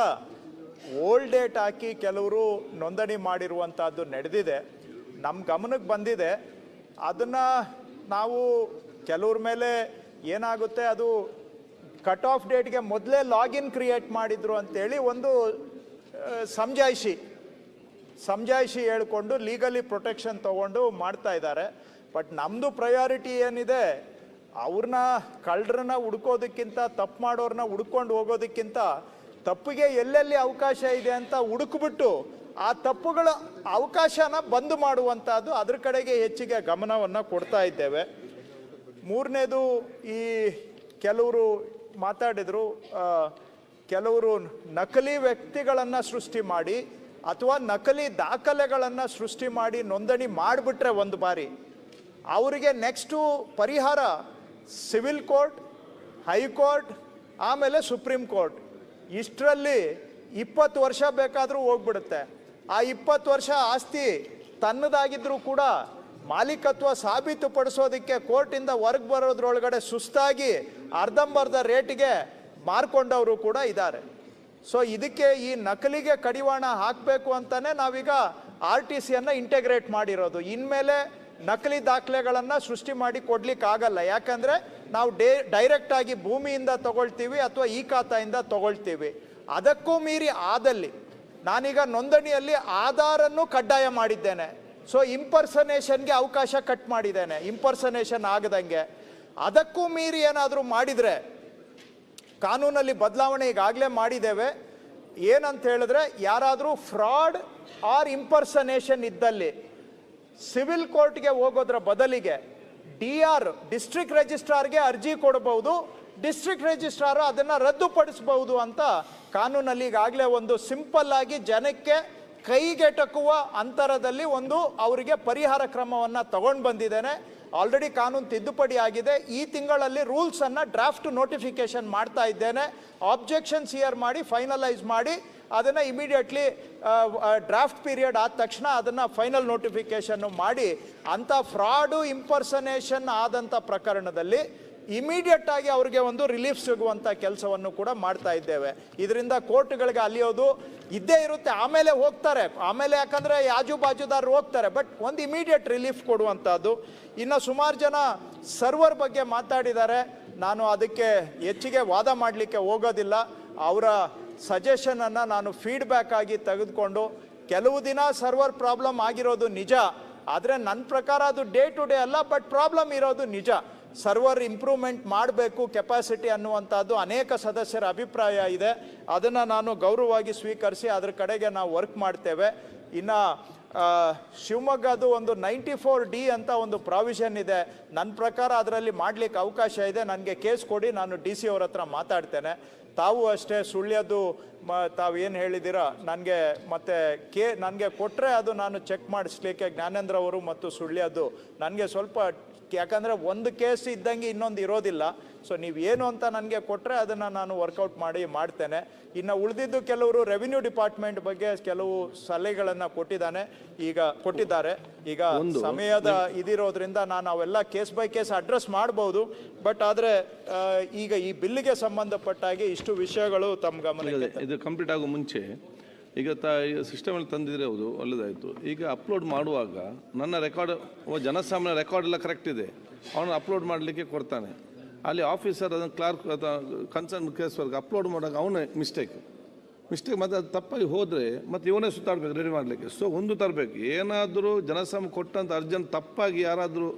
Speaker 3: ಓಲ್ಡ್ ಡೇಟ್ ಹಾಕಿ ಕೆಲವರು ನೋಂದಣಿ ಮಾಡಿರುವಂಥದ್ದು ನಡೆದಿದೆ. ನಮ್ಮ ಗಮನಕ್ಕೆ ಬಂದಿದೆ. ಅದನ್ನು ನಾವು ಕೆಲವ್ರ ಮೇಲೆ ಏನಾಗುತ್ತೆ, ಅದು ಕಟ್ ಆಫ್ ಡೇಟ್ಗೆ ಮೊದಲೇ ಲಾಗಿನ್ ಕ್ರಿಯೇಟ್ ಮಾಡಿದ್ರು ಅಂತೇಳಿ ಒಂದು ಸಮಜಾಯಿಷಿ ಹೇಳ್ಕೊಂಡು ಲೀಗಲಿ ಪ್ರೊಟೆಕ್ಷನ್ ತೊಗೊಂಡು ಮಾಡ್ತಾ ಇದ್ದಾರೆ. ಬಟ್ ನಮ್ಮದು ಪ್ರಯಾರಿಟಿ ಏನಿದೆ, ಅವ್ರನ್ನ ಕಳ್ಳರನ್ನ ಹುಡ್ಕೋದಕ್ಕಿಂತ, ತಪ್ಪು ಮಾಡೋರನ್ನ ಹುಡ್ಕೊಂಡು ಹೋಗೋದಕ್ಕಿಂತ ತಪ್ಪಿಗೆ ಎಲ್ಲೆಲ್ಲಿ ಅವಕಾಶ ಇದೆ ಅಂತ ಹುಡುಕ್ಬಿಟ್ಟು ಆ ತಪ್ಪುಗಳ ಅವಕಾಶನ ಬಂದ್ ಮಾಡುವಂಥದ್ದು, ಅದ್ರ ಕಡೆಗೆ ಹೆಚ್ಚಿಗೆ ಗಮನವನ್ನು ಕೊಡ್ತಾ ಇದ್ದೇವೆ. ಮೂರನೇದು, ಈ ಕೆಲವರು ಮಾತಾಡಿದರು, ಕೆಲವರು ನಕಲಿ ವ್ಯಕ್ತಿಗಳನ್ನು ಸೃಷ್ಟಿ ಮಾಡಿ ಅಥವಾ ನಕಲಿ ದಾಖಲೆಗಳನ್ನು ಸೃಷ್ಟಿ ಮಾಡಿ ನೋಂದಣಿ ಮಾಡಿಬಿಟ್ರೆ ಒಂದು ಬಾರಿ ಅವರಿಗೆ ನೆಕ್ಸ್ಟು ಪರಿಹಾರ ಸಿವಿಲ್ ಕೋರ್ಟ್, ಹೈಕೋರ್ಟ್, ಆಮೇಲೆ ಸುಪ್ರೀಂ ಕೋರ್ಟ್. ಇಷ್ಟರಲ್ಲಿ 20 ವರ್ಷ ಬೇಕಾದರೂ ಹೋಗ್ಬಿಡುತ್ತೆ. ಆ 20 ವರ್ಷ ಆಸ್ತಿ ತನ್ನದಾಗಿದ್ರೂ ಕೂಡ ಮಾಲೀಕತ್ವ ಸಾಬೀತುಪಡಿಸೋದಕ್ಕೆ ಕೋರ್ಟಿಂದ ಹೊರಗೆ ಬರೋದ್ರೊಳಗಡೆ ಸುಸ್ತಾಗಿ ಅರ್ಧಂಬರ್ಧ ರೇಟಿಗೆ ಮಾರ್ಕೊಂಡವರು ಕೂಡ ಇದ್ದಾರೆ. ಸೊ ಇದಕ್ಕೆ ಈ ನಕಲಿಗೆ ಕಡಿವಾಣ ಹಾಕಬೇಕು ಅಂತಲೇ ನಾವೀಗ RTCಯನ್ನು ಇಂಟೆಗ್ರೇಟ್ ಮಾಡಿರೋದು. ಇನ್ಮೇಲೆ ನಕಲಿ ದಾಖಲೆಗಳನ್ನು ಸೃಷ್ಟಿ ಮಾಡಿ ಕೊಡ್ಲಿಕ್ಕಾಗಲ್ಲ. ಯಾಕಂದರೆ ನಾವು ಡೈರೆಕ್ಟಾಗಿ ಭೂಮಿಯಿಂದ ತಗೊಳ್ತೀವಿ ಅಥವಾ ಈ ಖಾತೆಯಿಂದ ತಗೊಳ್ತೀವಿ. ಅದಕ್ಕೂ ಮೀರಿ ಆದಲ್ಲಿ ನಾನೀಗ ನೋಂದಣಿಯಲ್ಲಿ ಆಧಾರನ್ನು ಕಡ್ಡಾಯ ಮಾಡಿದ್ದೇನೆ. ಸೊ ಇಂಪರ್ಸನೇಷನ್ಗೆ ಅವಕಾಶ ಕಟ್ ಮಾಡಿದ್ದೇನೆ, ಇಂಪರ್ಸನೇಷನ್ ಆಗದಂಗೆ. ಅದಕ್ಕೂ ಮೀರಿ ಏನಾದರೂ ಮಾಡಿದರೆ ಕಾನೂನಲ್ಲಿ ಬದಲಾವಣೆ ಈಗಾಗಲೇ ಮಾಡಿದ್ದೇವೆ. ಏನಂತ ಹೇಳಿದ್ರೆ, ಯಾರಾದರೂ ಫ್ರಾಡ್ ಆರ್ ಇಂಪರ್ಸನೇಷನ್ ಇದ್ದಲ್ಲಿ ಸಿವಿಲ್ ಕೋರ್ಟ್ಗೆ ಹೋಗೋದ್ರ ಬದಲಿಗೆ ಡಿಸ್ಟ್ರಿಕ್ಟ್ ರಿಜಿಸ್ಟ್ರಾರ್ಗೆ ಅರ್ಜಿ ಕೊಡಬಹುದು, ಡಿಸ್ಟ್ರಿಕ್ಟ್ ರಿಜಿಸ್ಟ್ರಾರ್ ಅದನ್ನು ರದ್ದುಪಡಿಸಬಹುದು ಅಂತ ಕಾನೂನಲ್ಲಿ ಈಗಾಗಲೇ ಒಂದು ಸಿಂಪಲ್ ಆಗಿ ಜನಕ್ಕೆ ಕೈಗೆಟಕುವ ಅಂತರದಲ್ಲಿ ಒಂದು ಅವರಿಗೆ ಪರಿಹಾರ ಕ್ರಮವನ್ನು ತಗೊಂಡು ಬಂದಿದ್ದೇನೆ. ಆಲ್ರೆಡಿ ಕಾನೂನು ತಿದ್ದುಪಡಿ ಆಗಿದೆ. ಈ ತಿಂಗಳಲ್ಲಿ ರೂಲ್ಸನ್ನು ಡ್ರಾಫ್ಟ್ ನೋಟಿಫಿಕೇಶನ್ ಮಾಡ್ತಾ ಇದ್ದೇನೆ. ಆಬ್ಜೆಕ್ಷನ್ಸ್ ಹಿಯರ್ ಮಾಡಿ ಫೈನಲೈಸ್ ಮಾಡಿ ಅದನ್ನು ಇಮಿಡಿಯೇಟ್ಲಿ ಡ್ರಾಫ್ಟ್ ಪೀರಿಯಡ್ ಆದ ತಕ್ಷಣ ಅದನ್ನು ಫೈನಲ್ ನೋಟಿಫಿಕೇಶನ್ನು ಮಾಡಿ ಅಂಥ ಫ್ರಾಡು ಇಂಪರ್ಸನೇಷನ್ ಆದಂಥ ಪ್ರಕರಣದಲ್ಲಿ ಇಮಿಡಿಯೇಟ್ ಆಗಿ ಅವ್ರಿಗೆ ಒಂದು ರಿಲೀಫ್ ಸಿಗುವಂಥ ಕೆಲಸವನ್ನು ಕೂಡ ಮಾಡ್ತಾ ಇದ್ದೇವೆ. ಇದರಿಂದ ಕೋರ್ಟ್ಗಳಿಗೆ ಅಲಿಯೋದು ಇದ್ದೇ ಇರುತ್ತೆ. ಆಮೇಲೆ ಹೋಗ್ತಾರೆ, ಆಮೇಲೆ ಯಾಕಂದರೆ ಯಾಜು ಬಾಜುದಾರರು ಹೋಗ್ತಾರೆ, ಬಟ್ ಒಂದು ಇಮಿಡಿಯೇಟ್ ರಿಲೀಫ್ ಕೊಡುವಂಥದ್ದು. ಇನ್ನು ಸುಮಾರು ಜನ ಸರ್ವರ್ ಬಗ್ಗೆ ಮಾತಾಡಿದ್ದಾರೆ. ನಾನು ಅದಕ್ಕೆ ಹೆಚ್ಚಿಗೆ ವಾದ ಮಾಡಲಿಕ್ಕೆ ಹೋಗೋದಿಲ್ಲ. ಅವರ ಸಜೆಷನನ್ನು ನಾನು ಫೀಡ್ಬ್ಯಾಕ್ ಆಗಿ ತೆಗೆದುಕೊಂಡು, ಕೆಲವು ದಿನ ಸರ್ವರ್ ಪ್ರಾಬ್ಲಮ್ ಆಗಿರೋದು ನಿಜ, ಆದರೆ ನನ್ನ ಪ್ರಕಾರ ಅದು ಡೇ ಟು ಡೇ ಅಲ್ಲ, ಬಟ್ ಪ್ರಾಬ್ಲಮ್ ಇರೋದು ನಿಜ. ಸರ್ವರ್ ಇಂಪ್ರೂವ್ಮೆಂಟ್ ಮಾಡಬೇಕು ಕೆಪಾಸಿಟಿ ಅನ್ನುವಂಥದ್ದು ಅನೇಕ ಸದಸ್ಯರ ಅಭಿಪ್ರಾಯ ಇದೆ. ಅದನ್ನು ನಾನು ಗೌರವವಾಗಿ ಸ್ವೀಕರಿಸಿ ಅದರ ಕಡೆಗೆ ನಾವು ವರ್ಕ್ ಮಾಡ್ತೇವೆ. ಇನ್ನು ಶಿವಮೊಗ್ಗದು ಒಂದು 94D ಅಂತ ಒಂದು ಪ್ರಾವಿಷನ್ ಇದೆ. ನನ್ನ ಪ್ರಕಾರ ಅದರಲ್ಲಿ ಮಾಡಲಿಕ್ಕೆ ಅವಕಾಶ ಇದೆ. ನನಗೆ ಕೇಸ್ ಕೊಡಿ, ನಾನು DC ಅವ್ರ ಹತ್ರ ಮಾತಾಡ್ತೇನೆ. ತಾವು ಅಷ್ಟೇ ಸುಳ್ಯದು ತಾವು ಏನು ಹೇಳಿದ್ದೀರಾ ನನಗೆ ಮತ್ತೆ ನನಗೆ ಕೊಟ್ಟರೆ ಅದು ನಾನು ಚೆಕ್ ಮಾಡಿಸ್ಲಿಕ್ಕೆ ಜ್ಞಾನೇಂದ್ರ ಅವರು ಮತ್ತು ಸುಳ್ಯದು ನನಗೆ ಸ್ವಲ್ಪ, ಯಾಕಂದರೆ ಒಂದು ಕೇಸ್ ಇದ್ದಂಗೆ ಇನ್ನೊಂದು ಇರೋದಿಲ್ಲ. ಸೊ ನೀವು ಏನು ಅಂತ ನನಗೆ ಕೊಟ್ಟರೆ ಅದನ್ನು ನಾನು ವರ್ಕೌಟ್ ಮಾಡ್ತೇನೆ. ಇನ್ನು ಉಳಿದಿದ್ದು ಕೆಲವರು ರೆವಿನ್ಯೂ ಡಿಪಾರ್ಟ್ಮೆಂಟ್ ಬಗ್ಗೆ ಕೆಲವು ಸಲಹೆಗಳನ್ನು ಕೊಟ್ಟಿದ್ದಾರೆ. ಈಗ ಸಮಯದ ಇದಿರೋದ್ರಿಂದ ನಾನು ಅವೆಲ್ಲ ಕೇಸ್ ಬೈ ಕೇಸ್ ಅಡ್ರೆಸ್ ಮಾಡ್ಬೋದು. ಬಟ್ ಆದರೆ ಈಗ ಈ ಬಿಲ್ಲಿಗೆ ಸಂಬಂಧಪಟ್ಟಾಗಿ ಇಷ್ಟು ವಿಷಯಗಳು ತಮ್ಮ ಗಮನಕ್ಕೆ.
Speaker 2: ಇದು ಕಂಪ್ಲೀಟ್ ಆಗೋ ಮುಂಚೆ ಈಗ ಸಿಸ್ಟಮಲ್ಲಿ ತಂದಿದ್ರೆ ಹೌದು, ಒಳ್ಳೆದಾಯಿತು. ಈಗ ಅಪ್ಲೋಡ್ ಮಾಡುವಾಗ ನನ್ನ ರೆಕಾರ್ಡ್, ಜನಸಾಮಾನ್ಯ ರೆಕಾರ್ಡ್ ಎಲ್ಲ ಕರೆಕ್ಟ್ ಇದೆ, ಅವನು ಅಪ್ಲೋಡ್ ಮಾಡಲಿಕ್ಕೆ ಕೊಡ್ತಾನೆ. ಅಲ್ಲಿ ಆಫೀಸರ್ ಅದನ್ನು ಕ್ಲಾರ್ಕ್ ಕನ್ಸರ್ನ್ ಕೇಸ್ವರೆಗೆ ಅಪ್ಲೋಡ್ ಮಾಡುವಾಗ ಅವನೇ ಮಿಸ್ಟೇಕ್ ಮತ್ತು ಅದು ತಪ್ಪಾಗಿ ಹೋದರೆ ಮತ್ತು ಇವನೇ ಸುತ್ತಾಡಬೇಕು ರೆಡಿ ಮಾಡಲಿಕ್ಕೆ. ಸೊ ಒಂದು ತರಬೇಕು, ಏನಾದರೂ ಜನಸಾಮಾನ್ಯ ಕೊಟ್ಟಂಥ ಅರ್ಜೆಂಟ್ ತಪ್ಪಾಗಿ ಯಾರಾದರೂ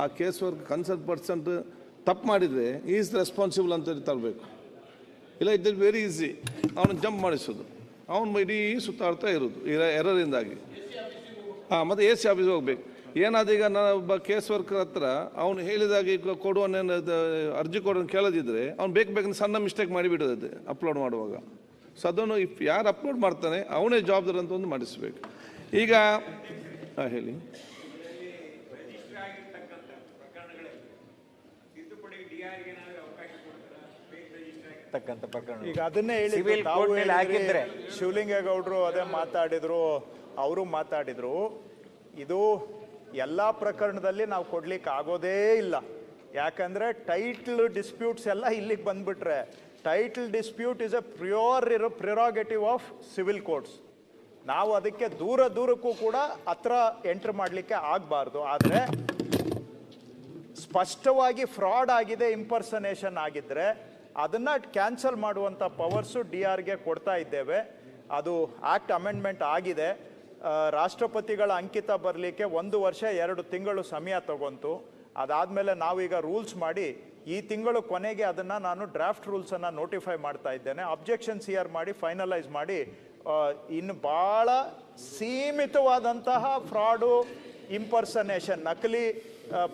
Speaker 2: ಆ ಕೇಸ್ ವರ್ಕ್ ಕನ್ಸರ್ನ್ ಪರ್ಸೆಂಟ್ ತಪ್ಪು ಮಾಡಿದರೆ ಈಸ್ ರೆಸ್ಪಾನ್ಸಿಬಲ್ ಅಂತ ತರಬೇಕು. ಇಲ್ಲ ಇಟ್ ವೆರಿ ಈಸಿ, ಅವನು ಜಂಪ್ ಮಾಡಿಸೋದು, ಅವನು ಇಡೀ ಸುತ್ತಾಡ್ತಾ ಇರೋದು ಎರರಿಂದಾಗಿ. ಮತ್ತು AC ಆಫೀಸ್ಗೆ ಹೋಗ್ಬೇಕು. ಏನಾದರೂ ಈಗ ನಾನು ಒಬ್ಬ ಕೇಸ್ ವರ್ಕರ್ ಹತ್ರ ಅವನು ಹೇಳಿದಾಗ ಈಗ ಕೊಡುವನ್ನೇನು ಅರ್ಜಿ ಕೊಡೋನು ಕೇಳದಿದ್ದರೆ ಅವ್ನು ಬೇಕು ಸಣ್ಣ ಮಿಸ್ಟೇಕ್ ಮಾಡಿಬಿಡೋದು ಅಪ್ಲೋಡ್ ಮಾಡುವಾಗ. ಸೊ ಅದನ್ನು ಯಾರು ಅಪ್ಲೋಡ್ ಮಾಡ್ತಾನೆ ಅವನೇ ಜವಾಬ್ದಾರಿ ಅಂತ ಒಂದು ಮಾಡಿಸ್ಬೇಕು. ಈಗ ಹೇಳಿ.
Speaker 3: ಈಗ ಅದನ್ನೇ ಹೇಳಿ ಶಿವಲಿಂಗೇಗೌಡರು ಅದೇ ಮಾತಾಡಿದ್ರು, ಅವರು ಮಾತಾಡಿದ್ರು. ಇದು ಎಲ್ಲ ಪ್ರಕರಣದಲ್ಲಿ ನಾವು ಕೊಡ್ಲಿಕ್ಕೆ ಆಗೋದೇ ಇಲ್ಲ. ಯಾಕಂದ್ರೆ ಟೈಟ್ಲ್ ಡಿಸ್ಪ್ಯೂಟ್ಸ್ ಎಲ್ಲ ಇಲ್ಲಿಗೆ ಬಂದ್ಬಿಟ್ರೆ, title dispute is a prerogative of civil courts. ನಾವು ಅದಕ್ಕೆ ದೂರಕ್ಕೂ ಕೂಡ ಹತ್ರ ಎಂಟರ್ ಮಾಡಲಿಕ್ಕೆ ಆಗಬಾರ್ದು. ಆದರೆ ಸ್ಪಷ್ಟವಾಗಿ ಫ್ರಾಡ್ ಆಗಿದೆ, ಇಂಪರ್ಸನೇಷನ್ ಆಗಿದ್ರೆ ಅದನ್ನು ಕ್ಯಾನ್ಸಲ್ ಮಾಡುವಂಥ ಪವರ್ಸು DRಗೆ ಕೊಡ್ತಾ ಇದ್ದೇವೆ. ಅದು ಆ್ಯಕ್ಟ್ ಅಮೆಂಡ್ಮೆಂಟ್ ಆಗಿದೆ. ರಾಷ್ಟ್ರಪತಿಗಳ ಅಂಕಿತ ಬರಲಿಕ್ಕೆ 1 ವರ್ಷ 2 ತಿಂಗಳು ಸಮಯ ತಗೊಂತು. ಅದಾದಮೇಲೆ ನಾವೀಗ ರೂಲ್ಸ್ ಮಾಡಿ ಈ ತಿಂಗಳು ಕೊನೆಗೆ ಅದನ್ನು ನಾನು ಡ್ರಾಫ್ಟ್ ರೂಲ್ಸನ್ನು ನೋಟಿಫೈ ಮಾಡ್ತಾ ಇದ್ದೇನೆ. ಅಬ್ಜೆಕ್ಷನ್ಸ್ ಹಿಯರ್ ಮಾಡಿ ಫೈನಲೈಸ್ ಮಾಡಿ ಇನ್ನು ಭಾಳ ಸೀಮಿತವಾದಂತಹ ಫ್ರಾಡು, ಇಂಪರ್ಸನೇಷನ್, ನಕಲಿ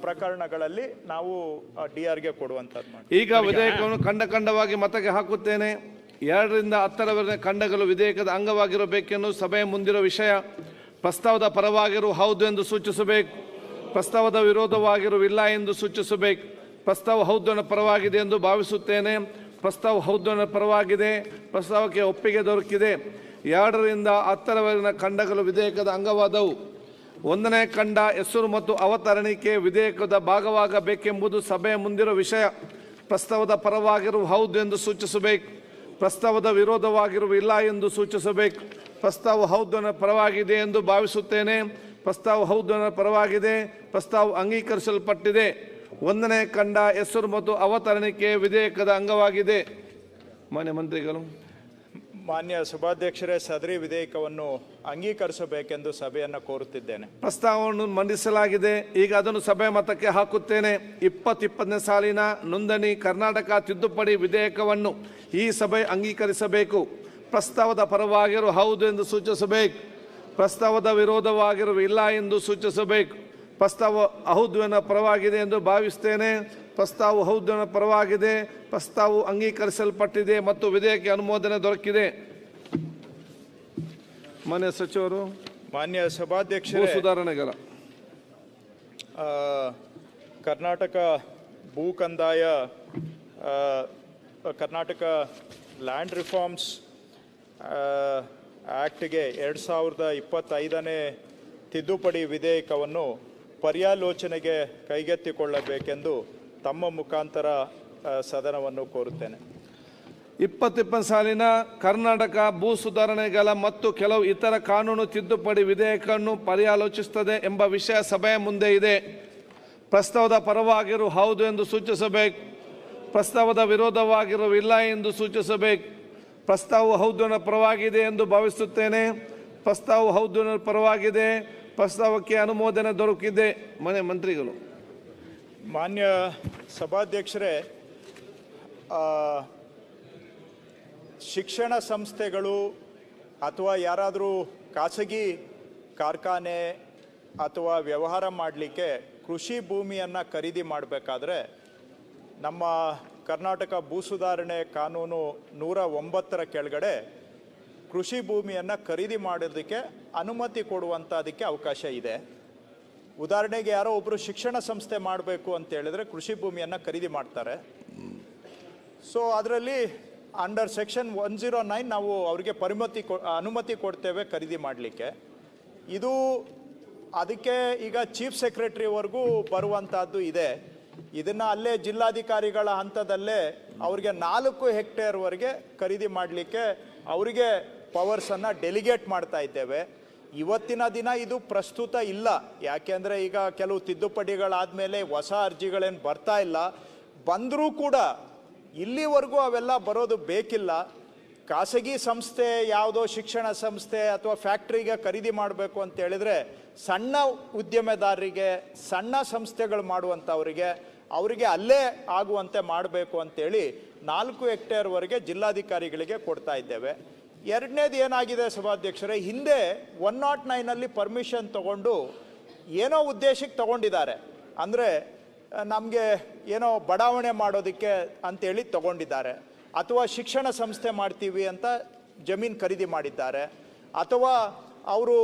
Speaker 3: ಪ್ರಕರಣಗಳಲ್ಲಿ ನಾವು DRಗೆ ಕೊಡುವಂಥದ್ದು ಮಾಡಿ.
Speaker 2: ಈಗ ವಿಧೇಯಕವನ್ನು ಖಂಡವಾಗಿ ಮತಕ್ಕೆ ಹಾಕುತ್ತೇನೆ. 2 ರಿಂದ 10ರವರೆಗೆ ಖಂಡಗಳು ವಿಧೇಯಕದ ಅಂಗವಾಗಿರಬೇಕೆನ್ನು ಸಭೆಯ ಮುಂದಿರುವ ವಿಷಯ. ಪ್ರಸ್ತಾವದ ಪರವಾಗಿರು ಹೌದು ಎಂದು ಸೂಚಿಸಬೇಕು. ಪ್ರಸ್ತಾವದ ವಿರೋಧವಾಗಿರುವಿಲ್ಲ ಎಂದು ಸೂಚಿಸಬೇಕು. ಪ್ರಸ್ತಾವ ಹೌದು ಪರವಾಗಿದೆ ಎಂದು ಭಾವಿಸುತ್ತೇನೆ. ಪ್ರಸ್ತಾವ ಹೌದು ಪರವಾಗಿದೆ. ಪ್ರಸ್ತಾವಕ್ಕೆ ಒಪ್ಪಿಗೆ ದೊರಕಿದೆ. 2 ರಿಂದ 10ರವರೆಗಿನ ಖಂಡಗಳು ವಿಧೇಯಕದ ಅಂಗವಾದವು. 1ನೇ ಖಂಡ ಹೆಸರು ಮತ್ತು ಅವತರಣಿಕೆ ವಿಧೇಯಕದ ಭಾಗವಾಗಬೇಕೆಂಬುದು ಸಭೆಯ ಮುಂದಿರುವ ವಿಷಯ. ಪ್ರಸ್ತಾವದ ಪರವಾಗಿರುವ ಹೌದು ಎಂದು ಸೂಚಿಸಬೇಕು. ಪ್ರಸ್ತಾವದ ವಿರೋಧವಾಗಿರುವಿಲ್ಲ ಎಂದು ಸೂಚಿಸಬೇಕು. ಪ್ರಸ್ತಾವ ಹೌದು ಪರವಾಗಿದೆ ಎಂದು ಭಾವಿಸುತ್ತೇನೆ. ಪ್ರಸ್ತಾವ ಹೌದು ಪರವಾಗಿದೆ. ಪ್ರಸ್ತಾವ ಅಂಗೀಕರಿಸಲ್ಪಟ್ಟಿದೆ. 1ನೇ ಖಂಡ ಹೆಸರು ಮತ್ತು ಅವತರಣಿಕೆ ವಿಧೇಯಕದ ಅಂಗವಾಗಿದೆ. ಮಾನ್ಯ ಮಂತ್ರಿಗಳು,
Speaker 3: ಮಾನ್ಯ ಸಭಾಧ್ಯಕ್ಷರೇ, ಸದರಿ ವಿಧೇಯಕವನ್ನು ಅಂಗೀಕರಿಸಬೇಕೆಂದು ಸಭೆಯನ್ನು ಕೋರುತ್ತಿದ್ದೇನೆ.
Speaker 2: ಪ್ರಸ್ತಾವವನ್ನು ಮಂಡಿಸಲಾಗಿದೆ. ಈಗ ಅದನ್ನು ಸಭೆ ಮತಕ್ಕೆ ಹಾಕುತ್ತೇನೆ. 2020ನೇ ಸಾಲಿನ ನೋಂದಣಿ ಕರ್ನಾಟಕ ತಿದ್ದುಪಡಿ ವಿಧೇಯಕವನ್ನು ಈ ಸಭೆ ಅಂಗೀಕರಿಸಬೇಕು. ಪ್ರಸ್ತಾವದ ಪರವಾಗಿರು ಹೌದು ಎಂದು ಸೂಚಿಸಬೇಕು. ಪ್ರಸ್ತಾವದ ವಿರೋಧವಾಗಿರುವ ಇಲ್ಲ ಎಂದು ಸೂಚಿಸಬೇಕು. ಪ್ರಸ್ತಾವ ಹೌದು ಪರವಾಗಿದೆ ಎಂದು ಭಾವಿಸುತ್ತೇನೆ. ಪ್ರಸ್ತಾವ ಹೌದು ಪರವಾಗಿದೆ. ಪ್ರಸ್ತಾವ ಅಂಗೀಕರಿಸಲ್ಪಟ್ಟಿದೆ ಮತ್ತು ವಿಧೇಯಕ ಅನುಮೋದನೆ ದೊರಕಿದೆ. ಮಾನ್ಯ ಸಚಿವರು,
Speaker 3: ಮಾನ್ಯ ಸಭಾಧ್ಯಕ್ಷರೇ,
Speaker 2: ಸುಧಾರಣೆಗಳ
Speaker 3: ಕರ್ನಾಟಕ ಭೂ ಕಂದಾಯ ಕರ್ನಾಟಕ ಲ್ಯಾಂಡ್ ರಿಫಾರ್ಮ್ಸ್ ಆ್ಯಕ್ಟ್ಗೆ 2025ನೇ ತಿದ್ದುಪಡಿ ವಿಧೇಯಕವನ್ನು ಪರ್ಯಾಲೋಚನೆಗೆ ಕೈಗೆತ್ತಿಕೊಳ್ಳಬೇಕೆಂದು ತಮ್ಮ ಮುಖಾಂತರ ಸದನವನ್ನು ಕೋರುತ್ತೇನೆ.
Speaker 2: 2020 ಸಾಲಿನ ಕರ್ನಾಟಕ ಭೂ ಸುಧಾರಣೆಗಳ ಮತ್ತು ಕೆಲವು ಇತರ ಕಾನೂನು ತಿದ್ದುಪಡಿ ವಿಧೇಯಕವನ್ನು ಪರ್ಯಾಲೋಚಿಸುತ್ತದೆ ಎಂಬ ವಿಷಯ ಸಭೆಯ ಮುಂದೆ ಇದೆ. ಪ್ರಸ್ತಾವದ ಪರವಾಗಿರು ಹೌದು ಎಂದು ಸೂಚಿಸಬೇಕು. ಪ್ರಸ್ತಾವದ ವಿರೋಧವಾಗಿರುವಿಲ್ಲ ಎಂದು ಸೂಚಿಸಬೇಕು. ಪ್ರಸ್ತಾವ ಹೌದು ಪರವಾಗಿದೆ ಎಂದು ಭಾವಿಸುತ್ತೇನೆ. ಪ್ರಸ್ತಾವ ಹೌದು ಪರವಾಗಿದೆ. ಪ್ರಸ್ತಾವಕ್ಕೆ ಅನುಮೋದನೆ ದೊರಕಿದೆ. ಮಾನ್ಯ ಮಂತ್ರಿಗಳು,
Speaker 3: ಮಾನ್ಯ ಸಭಾಧ್ಯಕ್ಷರೇ, ಶಿಕ್ಷಣ ಸಂಸ್ಥೆಗಳು ಅಥವಾ ಯಾರಾದರೂ ಖಾಸಗಿ ಕಾರ್ಖಾನೆ ಅಥವಾ ವ್ಯವಹಾರ ಮಾಡಲಿಕ್ಕೆ ಕೃಷಿ ಭೂಮಿಯನ್ನು ಖರೀದಿ ಮಾಡಬೇಕಾದ್ರೆ ನಮ್ಮ ಕರ್ನಾಟಕ ಭೂ ಸುಧಾರಣೆ ಕಾನೂನು 109ರ ಕೆಳಗಡೆ ಕೃಷಿ ಭೂಮಿಯನ್ನು ಖರೀದಿ ಮಾಡೋದಕ್ಕೆ ಅನುಮತಿ ಕೊಡುವಂಥದಕ್ಕೆ ಅವಕಾಶ ಇದೆ. ಉದಾಹರಣೆಗೆ ಯಾರೋ ಒಬ್ಬರು ಶಿಕ್ಷಣ ಸಂಸ್ಥೆ ಮಾಡಬೇಕು ಅಂತ ಹೇಳಿದ್ರೆ ಕೃಷಿ ಭೂಮಿಯನ್ನು ಖರೀದಿ ಮಾಡ್ತಾರೆ. ಸೊ ಅದರಲ್ಲಿ ಅಂಡರ್ ಸೆಕ್ಷನ್ 109 ನಾವು ಅವರಿಗೆ ಅನುಮತಿ ಕೊಡ್ತೇವೆ ಖರೀದಿ ಮಾಡಲಿಕ್ಕೆ. ಇದು ಅದಕ್ಕೆ ಈಗ ಚೀಫ್ ಸೆಕ್ರೆಟರಿವರೆಗೂ ಬರುವಂಥದ್ದು ಇದೆ. ಇದನ್ನು ಅಲ್ಲೇ ಜಿಲ್ಲಾಧಿಕಾರಿಗಳ ಹಂತದಲ್ಲೇ ಅವರಿಗೆ 4 ಹೆಕ್ಟೇರ್ವರೆಗೆ ಖರೀದಿ ಮಾಡಲಿಕ್ಕೆ ಅವರಿಗೆ ಪವರ್ಸನ್ನು ಡೆಲಿಗೇಟ್ ಮಾಡ್ತಾ ಇದ್ದೇವೆ. ಇವತ್ತಿನ ದಿನ ಇದು ಪ್ರಸ್ತುತ ಇಲ್ಲ. ಯಾಕೆಂದರೆ ಈಗ ಕೆಲವು ತಿದ್ದುಪಡಿಗಳಾದಮೇಲೆ ಹೊಸ ಅರ್ಜಿಗಳೇನು ಬರ್ತಾ ಇಲ್ಲ. ಬಂದರೂ ಕೂಡ ಇಲ್ಲಿವರೆಗೂ ಅವೆಲ್ಲ ಬರೋದು ಬೇಕಿಲ್ಲ. ಖಾಸಗಿ ಸಂಸ್ಥೆ ಯಾವುದೋ ಶಿಕ್ಷಣ ಸಂಸ್ಥೆ ಅಥವಾ ಫ್ಯಾಕ್ಟ್ರಿಗೆ ಖರೀದಿ ಮಾಡಬೇಕು ಅಂತ ಹೇಳಿದ್ರೆ ಸಣ್ಣ ಉದ್ಯಮೆದಾರರಿಗೆ, ಸಣ್ಣ ಸಂಸ್ಥೆಗಳು ಮಾಡುವಂಥವರಿಗೆ ಅವರಿಗೆ ಅಲ್ಲೇ ಆಗುವಂತೆ ಮಾಡಬೇಕು ಅಂತೇಳಿ 4 ಹೆಕ್ಟೇರ್ವರೆಗೆ ಜಿಲ್ಲಾಧಿಕಾರಿಗಳಿಗೆ ಕೊಡ್ತಾ ಇದ್ದೇವೆ. ಎರಡನೇದು ಏನಾಗಿದೆ ಸಭಾಧ್ಯಕ್ಷರೇ, ಹಿಂದೆ 109ನಲ್ಲಿ ಪರ್ಮಿಷನ್ ತಗೊಂಡು ಏನೋ ಉದ್ದೇಶಕ್ಕೆ ತಗೊಂಡಿದ್ದಾರೆ. ಅಂದರೆ ನಮಗೆ ಏನೋ ಬಡಾವಣೆ ಮಾಡೋದಕ್ಕೆ ಅಂತೇಳಿ ತಗೊಂಡಿದ್ದಾರೆ, ಅಥವಾ ಶಿಕ್ಷಣ ಸಂಸ್ಥೆ ಮಾಡ್ತೀವಿ ಅಂತ ಜಮೀನು ಖರೀದಿ ಮಾಡಿದ್ದಾರೆ, ಅಥವಾ ಅವರು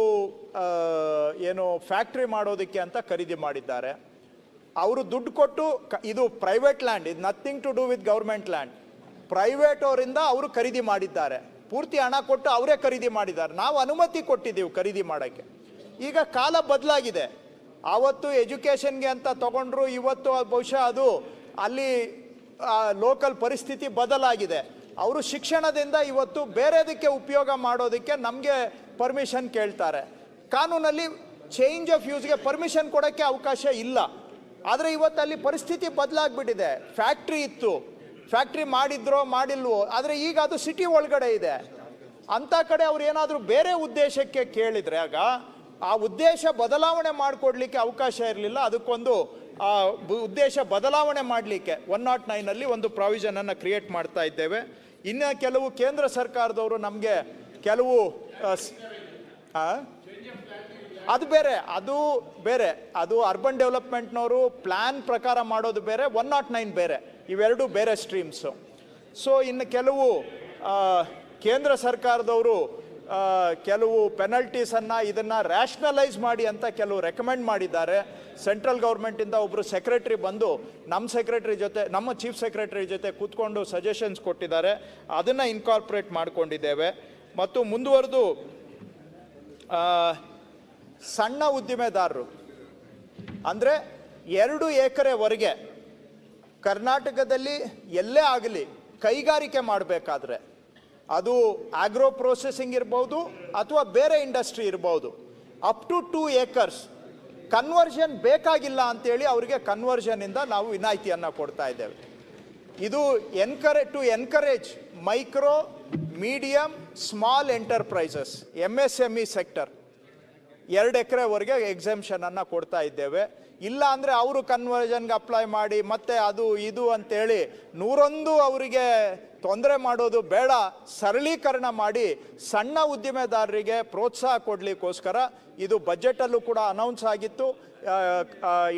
Speaker 3: ಏನು ಫ್ಯಾಕ್ಟ್ರಿ ಮಾಡೋದಕ್ಕೆ ಅಂತ ಖರೀದಿ ಮಾಡಿದ್ದಾರೆ. ಅವರು ದುಡ್ಡು ಕೊಟ್ಟು ಇದು ಪ್ರೈವೇಟ್ ಲ್ಯಾಂಡ್, ಇದು nothing to do with government land, private ಅವರಿಂದ ಅವರು ಖರೀದಿ ಮಾಡಿದ್ದಾರೆ. ಪೂರ್ತಿ ಹಣ ಕೊಟ್ಟು ಅವರೇ ಖರೀದಿ ಮಾಡಿದ್ದಾರೆ. ನಾವು ಅನುಮತಿ ಕೊಟ್ಟಿದ್ದೀವಿ ಖರೀದಿ ಮಾಡೋಕ್ಕೆ. ಈಗ ಕಾಲ ಬದಲಾಗಿದೆ. ಆವತ್ತು ಎಜುಕೇಷನ್ಗೆ ಅಂತ ತಗೊಂಡ್ರು, ಇವತ್ತು ಬಹುಶಃ ಅದು ಅಲ್ಲಿ ಲೋಕಲ್ ಪರಿಸ್ಥಿತಿ ಬದಲಾಗಿದೆ. ಅವರು ಶಿಕ್ಷಣದಿಂದ ಇವತ್ತು ಬೇರೆದಕ್ಕೆ ಉಪಯೋಗ ಮಾಡೋದಕ್ಕೆ ನಮಗೆ ಪರ್ಮಿಷನ್ ಕೇಳ್ತಾರೆ. ಕಾನೂನಲ್ಲಿ ಚೇಂಜ್ ಆಫ್ ಯೂಸ್ಗೆ ಪರ್ಮಿಷನ್ ಕೊಡೋಕ್ಕೆ ಅವಕಾಶ ಇಲ್ಲ. ಆದರೆ ಇವತ್ತು ಅಲ್ಲಿ ಪರಿಸ್ಥಿತಿ ಬದಲಾಗ್ಬಿಟ್ಟಿದೆ. ಫ್ಯಾಕ್ಟ್ರಿ ಇತ್ತು, ಫ್ಯಾಕ್ಟ್ರಿ ಮಾಡಿದ್ರೋ ಮಾಡಿಲ್ವೋ, ಆದರೆ ಈಗ ಅದು ಸಿಟಿ ಒಳಗಡೆ ಇದೆ. ಅಂಥ ಕಡೆ ಅವ್ರು ಏನಾದರೂ ಬೇರೆ ಉದ್ದೇಶಕ್ಕೆ ಕೇಳಿದರೆ ಆಗ ಆ ಉದ್ದೇಶ ಬದಲಾವಣೆ ಮಾಡಿಕೊಡ್ಲಿಕ್ಕೆ ಅವಕಾಶ ಇರಲಿಲ್ಲ. ಅದಕ್ಕೊಂದು ಆ ಉದ್ದೇಶ ಬದಲಾವಣೆ ಮಾಡಲಿಕ್ಕೆ 109ನಲ್ಲಿ ಒಂದು ಪ್ರಾವಿಷನನ್ನು ಕ್ರಿಯೇಟ್ ಮಾಡ್ತಾ ಇದ್ದೇವೆ. ಇನ್ನು ಕೆಲವು ಕೇಂದ್ರ ಸರ್ಕಾರದವರು ನಮಗೆ ಕೆಲವು ಅದು ಬೇರೆ ಅದು ಅರ್ಬನ್ ಡೆವಲಪ್ಮೆಂಟ್ನವರು ಪ್ಲಾನ್ ಪ್ರಕಾರ ಮಾಡೋದು ಬೇರೆ, 109 ಬೇರೆ, ಇವೆರಡು ಬೇರೆ ಸ್ಟ್ರೀಮ್ಸು. ಸೊ ಇನ್ನು ಕೆಲವು ಕೇಂದ್ರ ಸರ್ಕಾರದವರು ಕೆಲವು ಪೆನಲ್ಟೀಸನ್ನು ಇದನ್ನು ರ್ಯಾಷನಲೈಸ್ ಮಾಡಿ ಅಂತ ಕೆಲವು ರೆಕಮೆಂಡ್ ಮಾಡಿದ್ದಾರೆ. ಸೆಂಟ್ರಲ್ ಗೌರ್ಮೆಂಟಿಂದ ಒಬ್ಬರು ಸೆಕ್ರೆಟರಿ ಬಂದು ನಮ್ಮ ಚೀಫ್ ಸೆಕ್ರೆಟರಿ ಜೊತೆ ಕೂತ್ಕೊಂಡು ಸಜೆಷನ್ಸ್ ಕೊಟ್ಟಿದ್ದಾರೆ. ಅದನ್ನು ಇನ್ಕಾರ್ಪೊರೇಟ್ ಮಾಡಿಕೊಂಡಿದ್ದೇವೆ. ಮತ್ತು ಮುಂದುವರೆದು ಸಣ್ಣ ಉದ್ದಿಮೆದಾರರು ಅಂದರೆ 2 ಎಕರೆವರೆಗೆ ಕರ್ನಾಟಕದಲ್ಲಿ ಎಲ್ಲೇ ಆಗಲಿ ಕೈಗಾರಿಕೆ ಮಾಡಬೇಕಾದ್ರೆ, ಅದು ಆಗ್ರೋ ಪ್ರೊಸೆಸಿಂಗ್ ಇರ್ಬೋದು ಅಥವಾ ಬೇರೆ ಇಂಡಸ್ಟ್ರಿ ಇರ್ಬೋದು, ಅಪ್ ಟು 2 acres ಕನ್ವರ್ಷನ್ ಬೇಕಾಗಿಲ್ಲ ಅಂತೇಳಿ ಅವರಿಗೆ ಕನ್ವರ್ಷನಿಂದ ನಾವು ವಿನಾಯಿತಿಯನ್ನು ಕೊಡ್ತಾ ಇದ್ದೇವೆ. ಇದು encourage micro medium small enterprises MSME sector 2 ಎಕರೆವರೆಗೆ ಎಕ್ಸೆಂಪ್ಷನನ್ನು ಕೊಡ್ತಾ ಇದ್ದೇವೆ. ಇಲ್ಲ ಅಂದರೆ ಅವರು ಕನ್ವರ್ಷನ್ಗೆ ಅಪ್ಲೈ ಮಾಡಿ ಮತ್ತೆ ಅದು ಇದು ಅಂತೇಳಿ 101 ಅವರಿಗೆ ತೊಂದರೆ ಮಾಡೋದು ಬೇಡ, ಸರಳೀಕರಣ ಮಾಡಿ ಸಣ್ಣ ಉದ್ದಿಮೆದಾರರಿಗೆ ಪ್ರೋತ್ಸಾಹ ಕೊಡಲಿಕ್ಕೋಸ್ಕರ ಇದು ಬಜೆಟಲ್ಲೂ ಕೂಡ ಅನೌನ್ಸ್ ಆಗಿತ್ತು.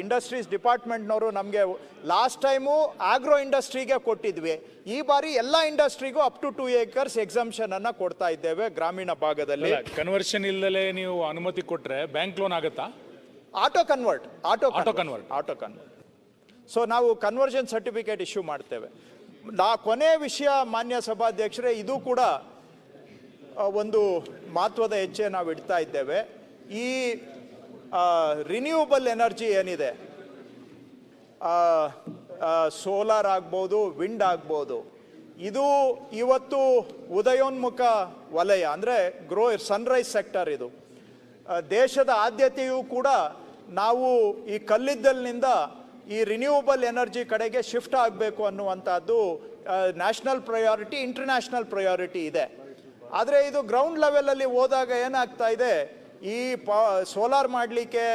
Speaker 3: ಇಂಡಸ್ಟ್ರೀಸ್ ಡಿಪಾರ್ಟ್ಮೆಂಟ್ನವರು ನಮಗೆ ಲಾಸ್ಟ್ ಟೈಮು ಆಗ್ರೋ ಇಂಡಸ್ಟ್ರಿಗೆ ಕೊಟ್ಟಿದ್ವಿ, ಈ ಬಾರಿ ಎಲ್ಲ ಇಂಡಸ್ಟ್ರಿಗೂ ಅಪ್ ಟು 2 acres ಎಕ್ಸಂಪ್ಷನ್ ಕೊಡ್ತಾ ಇದ್ದೇವೆ ಗ್ರಾಮೀಣ ಭಾಗದಲ್ಲಿ.
Speaker 12: ಕನ್ವರ್ಷನ್ ಇಲ್ಲದೆ ನೀವು ಅನುಮತಿ ಕೊಟ್ಟರೆ ಬ್ಯಾಂಕ್ ಲೋನ್ ಆಗುತ್ತಾ?
Speaker 3: Auto convert. ಸೊ ನಾವು ಕನ್ವರ್ಷನ್ ಸರ್ಟಿಫಿಕೇಟ್ ಇಶ್ಯೂ ಮಾಡ್ತೇವೆ. ಕೊನೆ ವಿಷಯ ಮಾನ್ಯ ಸಭಾಧ್ಯಕ್ಷರೇ, ಇದು ಕೂಡ ಒಂದು ಮಹತ್ವದ ಹೆಜ್ಜೆ ನಾವು ಇಡ್ತಾ ಇದ್ದೇವೆ. ಈ ರಿನ್ಯೂವಬಲ್ ಎನರ್ಜಿ ಏನಿದೆ, ಸೋಲಾರ್ ಆಗ್ಬೋದು, ವಿಂಡ್ ಆಗ್ಬೋದು, ಇದು ಇವತ್ತು ಉದಯೋನ್ಮುಖ ವಲಯ ಅಂದರೆ ಸನ್ರೈಸ್ ಸೆಕ್ಟರ್. ಇದು ದೇಶದ ಆದ್ಯತೆಯೂ ಕೂಡ ನಾವು ಈ ಕಲ್ಲಿದ್ದಲಿನಿಂದ ಈ ರಿನ್ಯೂವಬಲ್ ಎನರ್ಜಿ ಕಡೆಗೆ ಶಿಫ್ಟ್ ಆಗಬೇಕು ಅನ್ನುವಂಥದ್ದು ನ್ಯಾಷನಲ್ ಪ್ರಯಾರಿಟಿ, ಇಂಟರ್ನ್ಯಾಷನಲ್ ಪ್ರಯಾರಿಟಿ ಇದೆ. ಆದರೆ ಇದು ಗ್ರೌಂಡ್ ಲೆವೆಲಲ್ಲಿ ಹೋದಾಗ ಏನಾಗ್ತಾ ಇದೆ, ಈ ಸೋಲಾರ್ ಮಾಡಲಿಕ್ಕೆ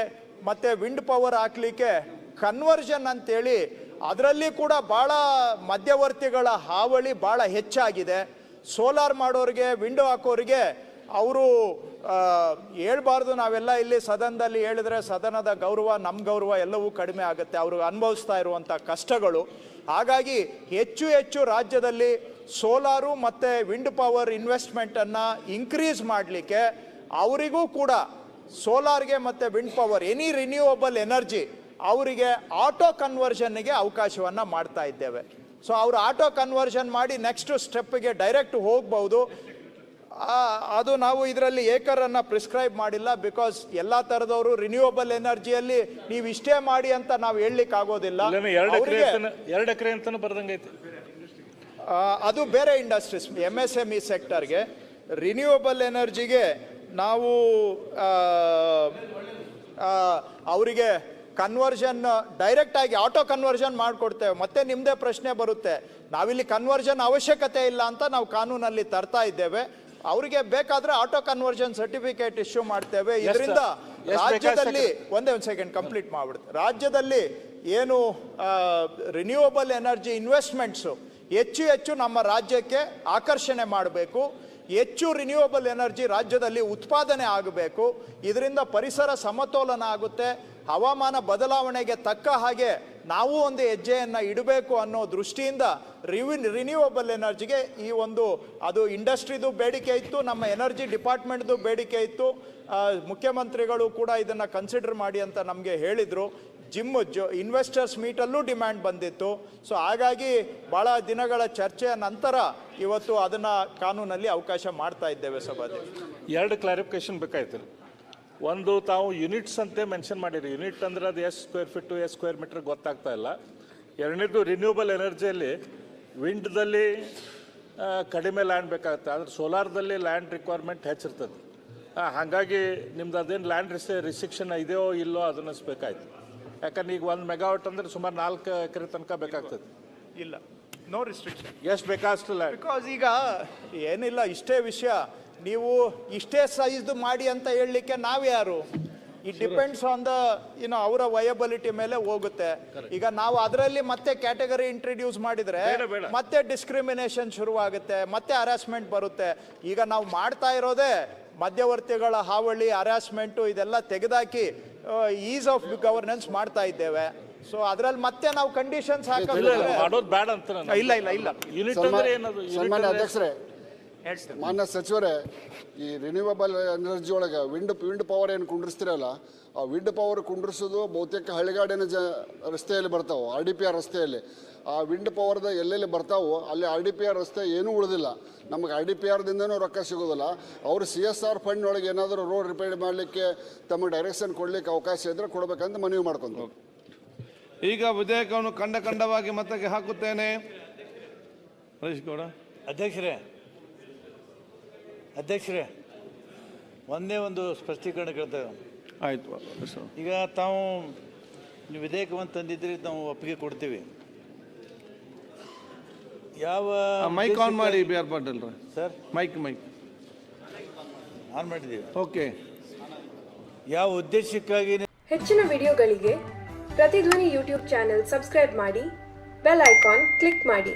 Speaker 3: ಮತ್ತು ವಿಂಡ್ ಪವರ್ ಹಾಕಲಿಕ್ಕೆ ಕನ್ವರ್ಷನ್ ಅಂತೇಳಿ ಅದರಲ್ಲಿ ಕೂಡ ಭಾಳ ಮಧ್ಯವರ್ತಿಗಳ ಹಾವಳಿ ಭಾಳ ಹೆಚ್ಚಾಗಿದೆ. ಸೋಲಾರ್ ಮಾಡೋರಿಗೆ, ವಿಂಡೋ ಹಾಕೋರಿಗೆ ಅವರು ಹೇಳ್ಬಾರ್ದು, ನಾವೆಲ್ಲ ಇಲ್ಲಿ ಸದನದಲ್ಲಿ ಹೇಳಿದ್ರೆ ಸದನದ ಗೌರವ, ನಮ್ಮ ಗೌರವ ಎಲ್ಲವೂ ಕಡಿಮೆ ಆಗುತ್ತೆ, ಅವರು ಅನುಭವಿಸ್ತಾ ಇರುವಂಥ ಕಷ್ಟಗಳು. ಹಾಗಾಗಿ ಹೆಚ್ಚು ರಾಜ್ಯದಲ್ಲಿ ಸೋಲಾರು ಮತ್ತು ವಿಂಡ್ ಪವರ್ ಇನ್ವೆಸ್ಟ್ಮೆಂಟನ್ನು ಇನ್ಕ್ರೀಸ್ ಮಾಡಲಿಕ್ಕೆ ಅವರಿಗೂ ಕೂಡ ಸೋಲಾರ್ಗೆ ಮತ್ತು wind power any renewable energy ಅವರಿಗೆ ಆಟೋ ಕನ್ವರ್ಷನ್ಗೆ ಅವಕಾಶವನ್ನು ಮಾಡ್ತಾ ಇದ್ದೇವೆ. ಸೊ ಅವರು ಆಟೋ ಕನ್ವರ್ಷನ್ ಮಾಡಿ ನೆಕ್ಸ್ಟ್ ಸ್ಟೆಪ್ಗೆ ಡೈರೆಕ್ಟ್ ಹೋಗ್ಬೋದು. ಅದು ನಾವು ಇದರಲ್ಲಿ ಏಕರನ್ನು ಪ್ರಿಸ್ಕ್ರೈಬ್ ಮಾಡಿಲ್ಲ, ಬಿಕಾಸ್ ಎಲ್ಲ ಥರದವರು ರಿನ್ಯೂವಬಲ್ ಎನರ್ಜಿಯಲ್ಲಿ ನೀವು ಇಷ್ಟೇ ಮಾಡಿ ಅಂತ ನಾವು ಹೇಳಲಿಕ್ಕೆ ಆಗೋದಿಲ್ಲ.
Speaker 12: 2 ಎಕರೆ ಅಂತ ಬರ್ದಂಗೈತೆ.
Speaker 3: ಅದು ಬೇರೆ ಇಂಡಸ್ಟ್ರೀಸ್ MSME ಸೆಕ್ಟರ್ಗೆ. ರಿನ್ಯೂವಬಲ್ ಎನರ್ಜಿಗೆ ನಾವು ಅವರಿಗೆ ಕನ್ವರ್ಷನ್ ಡೈರೆಕ್ಟಾಗಿ ಆಟೋ ಕನ್ವರ್ಷನ್ ಮಾಡಿಕೊಡ್ತೇವೆ. ಮತ್ತೆ ನಿಮ್ಮದೇ ಪ್ರಶ್ನೆ ಬರುತ್ತೆ, ನಾವಿಲ್ಲಿ ಕನ್ವರ್ಷನ್ ಅವಶ್ಯಕತೆ ಇಲ್ಲ ಅಂತ ನಾವು ಕಾನೂನಲ್ಲಿ ತರ್ತಾ ಇದ್ದೇವೆ. ಅವರಿಗೆ ಬೇಕಾದರೆ ಆಟೋ ಕನ್ವರ್ಷನ್ ಸರ್ಟಿಫಿಕೇಟ್ ಇಶ್ಯೂ ಮಾಡ್ತೇವೆ. ಇದರಿಂದ ರಾಜ್ಯದಲ್ಲಿ ಒಂದೇ ಸೆಕೆಂಡ್ ಕಂಪ್ಲೀಟ್ ಮಾಡಿಬಿಡ್ತೇವೆ. ರಾಜ್ಯದಲ್ಲಿ ಏನು ರಿನ್ಯೂವಬಲ್ ಎನರ್ಜಿ ಇನ್ವೆಸ್ಟ್ಮೆಂಟ್ಸು ಹೆಚ್ಚು ನಮ್ಮ ರಾಜ್ಯಕ್ಕೆ ಆಕರ್ಷಣೆ ಮಾಡಬೇಕು. ಹೆಚ್ಚು ರಿನ್ಯೂವಬಲ್ ಎನರ್ಜಿ ರಾಜ್ಯದಲ್ಲಿ ಉತ್ಪಾದನೆ ಆಗಬೇಕು. ಇದರಿಂದ ಪರಿಸರ ಸಮತೋಲನ ಆಗುತ್ತೆ. ಹವಾಮಾನ ಬದಲಾವಣೆಗೆ ತಕ್ಕ ಹಾಗೆ ನಾವು ಒಂದು ಹೆಜ್ಜೆಯನ್ನು ಇಡಬೇಕು ಅನ್ನೋ ದೃಷ್ಟಿಯಿಂದ ರಿನ್ಯೂವಬಲ್ ಎನರ್ಜಿಗೆ ಈ ಒಂದು ಅದು ಇಂಡಸ್ಟ್ರಿದು ಬೇಡಿಕೆ ಇತ್ತು, ನಮ್ಮ ಎನರ್ಜಿ ಡಿಪಾರ್ಟ್ಮೆಂಟ್ದು ಬೇಡಿಕೆ ಇತ್ತು. ಮುಖ್ಯಮಂತ್ರಿಗಳು ಕೂಡ ಇದನ್ನು ಕನ್ಸಿಡರ್ ಮಾಡಿ ಅಂತ ನಮಗೆ ಹೇಳಿದರು. ಇನ್ವೆಸ್ಟರ್ಸ್ ಮೀಟಲ್ಲೂ ಡಿಮ್ಯಾಂಡ್ ಬಂದಿತ್ತು. ಸೊ ಹಾಗಾಗಿ ಭಾಳ ದಿನಗಳ ಚರ್ಚೆಯ ನಂತರ ಇವತ್ತು ಅದನ್ನು ಕಾನೂನಲ್ಲಿ ಅವಕಾಶ ಮಾಡ್ತಾ ಇದ್ದೇವೆ. ಸಭಾಧ್ಯಕ್ಷ,
Speaker 12: 2 ಕ್ಲಾರಿಫಿಕೇಶನ್ ಬೇಕಾಯ್ತು. ಒಂದು, ತಾವು ಯೂನಿಟ್ಸ್ ಅಂತೆ ಮೆನ್ಷನ್ ಮಾಡಿರಿ. ಯೂನಿಟ್ ಅಂದ್ರೆ ಅದು ಎಷ್ಟು ಸ್ಕ್ವೇರ್ ಫೀಟು, ಎಷ್ಟು ಸ್ಕ್ವೇರ್ ಮೀಟರ್ ಗೊತ್ತಾಗ್ತಾ ಇಲ್ಲ. ಎರಡನೇದು, ರಿನ್ಯೂವಬಲ್ ಎನರ್ಜಿಯಲ್ಲಿ ವಿಂಡ್ದಲ್ಲಿ ಕಡಿಮೆ ಲ್ಯಾಂಡ್ ಬೇಕಾಗುತ್ತೆ, ಆದರೆ ಸೋಲಾರ್ದಲ್ಲಿ ಲ್ಯಾಂಡ್ ರಿಕ್ವೈರ್ಮೆಂಟ್ ಹೆಚ್ಚಿರ್ತದೆ. ಹಾಗಾಗಿ ನಿಮ್ದು ಅದೇನು ಲ್ಯಾಂಡ್ ರಿಸ್ಟ್ರಿಕ್ಷನ್ ಇದೆಯೋ ಇಲ್ಲೋ ಅದನ್ನು ಬೇಕಾಯ್ತು. ಯಾಕಂದ್ರೆ ಈಗ 1 ಮೆಗಾವಾಟ್ ಅಂದರೆ ಸುಮಾರು 4 ಎಕರೆ ತನಕ ಬೇಕಾಗ್ತದೆ.
Speaker 3: ಇಲ್ಲ, ನೋ ರಿಸ್ಟ್ರಿಕ್ಷನ್,
Speaker 12: ಎಷ್ಟು ಬೇಕಾಷ್ಟು ಲ್ಯಾಂಡ್.
Speaker 3: ಬಿಕಾಸ್ ಈಗ ಏನಿಲ್ಲ, ಇಷ್ಟೇ ವಿಷಯ, ನೀವು ಇಷ್ಟೇ ಸೈಜ್ದು ಮಾಡಿ ಅಂತ ಹೇಳಲಿಕ್ಕೆ ನಾವು ಯಾರು? ಇಟ್ ಡಿಪೆಂಡ್ಸ್ ಆನ್ ದ ಅವರ ವಯಬಿಲಿಟಿ ಮೇಲೆ ಹೋಗುತ್ತೆ. ಈಗ ನಾವು ಅದರಲ್ಲಿ ಮತ್ತೆ ಕ್ಯಾಟಗರಿ ಇಂಟ್ರಡ್ಯೂಸ್ ಮಾಡಿದ್ರೆ ಮತ್ತೆ ಡಿಸ್ಕ್ರಿಮಿನೇಷನ್ ಶುರುವಾಗುತ್ತೆ, ಮತ್ತೆ ಹರಾಸ್ಮೆಂಟ್ ಬರುತ್ತೆ. ಈಗ ನಾವು ಮಾಡ್ತಾ ಇರೋದೇ ಮಧ್ಯವರ್ತಿಗಳ ಹಾವಳಿ, ಹರಾಸ್ಮೆಂಟು ಇದೆಲ್ಲ ತೆಗೆದಾಕಿ ಈಸ್ ಆಫ್ ಗವರ್ನೆನ್ಸ್ ಮಾಡ್ತಾ ಇದ್ದೇವೆ. ಸೊ ಅದ್ರಲ್ಲಿ ಮತ್ತೆ ನಾವು ಕಂಡೀಷನ್ಸ್
Speaker 12: ಮಾಡೋದು ಬೇಡ ಅಂತ
Speaker 3: ಇಲ್ಲ ಇಲ್ಲ ಇಲ್ಲ
Speaker 12: ಯೂನಿಟ್ ಅಂದ್ರೆ ಏನದು?
Speaker 13: ಸನ್ಮಾನ್ಯ ಅಧ್ಯಕ್ಷರೇ, ಮಾನ್ಯ ಸಚಿವರೇ, ಈ ರಿನ್ಯೂವಬಲ್ ಎನರ್ಜಿ ಒಳಗೆ ವಿಂಡ್ ಪವರ್ ಏನು ಕುಂಡ್ರಿಸ್ತಿರಲ್ಲ, ಆ ವಿಂಡ್ ಪವರ್ ಕುಂಡ್ರಿಸೋದು ಬಹುತೇಕ ಹಳ್ಳಿಗಾಡಿನ ರಸ್ತೆಯಲ್ಲಿ ಬರ್ತಾವೆ, RDPR ರಸ್ತೆಯಲ್ಲಿ. ಆ ವಿಂಡ್ ಪವರ್ದ ಎಲ್ಲೆಲ್ಲಿ ಬರ್ತಾವೋ ಅಲ್ಲಿ RDPR ರಸ್ತೆ ಏನೂ ಉಳಿದಿಲ್ಲ. ನಮಗೆ RDPRದಿಂದನೂ ರೊಕ್ಕ ಸಿಗೋದಿಲ್ಲ. ಅವರು CSR ಫಂಡ್ ಒಳಗೆ ಏನಾದರೂ ರೋಡ್ ರಿಪೇರಿ ಮಾಡಲಿಕ್ಕೆ ತಮಗೆ ಡೈರೆಕ್ಷನ್ ಕೊಡಲಿಕ್ಕೆ ಅವಕಾಶ ಇದ್ದರೆ ಕೊಡಬೇಕಂತ ಮನವಿ ಮಾಡ್ಕೊಂಡು.
Speaker 2: ಈಗ ವಿಧೇಯಕವನ್ನು ಖಂಡವಾಗಿ ಮತಕ್ಕೆ ಹಾಕುತ್ತೇನೆ. ಹರೀಶ್ ಗೌಡ.
Speaker 14: ಅಧ್ಯಕ್ಷರೇ, ಒಂದೇ ಒಂದು ಸ್ಪಷ್ಟೀಕರಣ ಕೇಳ್ತೇವೆ.
Speaker 2: ಆಯ್ತು.
Speaker 14: ಈಗ ತಾವು ವಿಧೇಯಕವನ್ನು ತಂದಿದ್ರಿ, ನಾವು ಒಪ್ಪಿಗೆ ಕೊಡ್ತೀವಿ. ಯಾವ
Speaker 2: ಮೈಕ್ ಆನ್ ಮಾಡಿ BR Patil
Speaker 14: sir,
Speaker 2: mic
Speaker 14: on ಮಾಡಿದ್ದೀವಿ.
Speaker 2: ಓಕೆ.
Speaker 14: ಯಾವ ಉದ್ದೇಶಕ್ಕಾಗಿ?
Speaker 15: ಹೆಚ್ಚಿನ ವಿಡಿಯೋಗಳಿಗೆ ಪ್ರತಿಧ್ವನಿ ಯೂಟ್ಯೂಬ್ ಚಾನೆಲ್ ಸಬ್ಸ್ಕ್ರೈಬ್ ಮಾಡಿ, ಬೆಲ್ ಐಕಾನ್ ಕ್ಲಿಕ್ ಮಾಡಿ.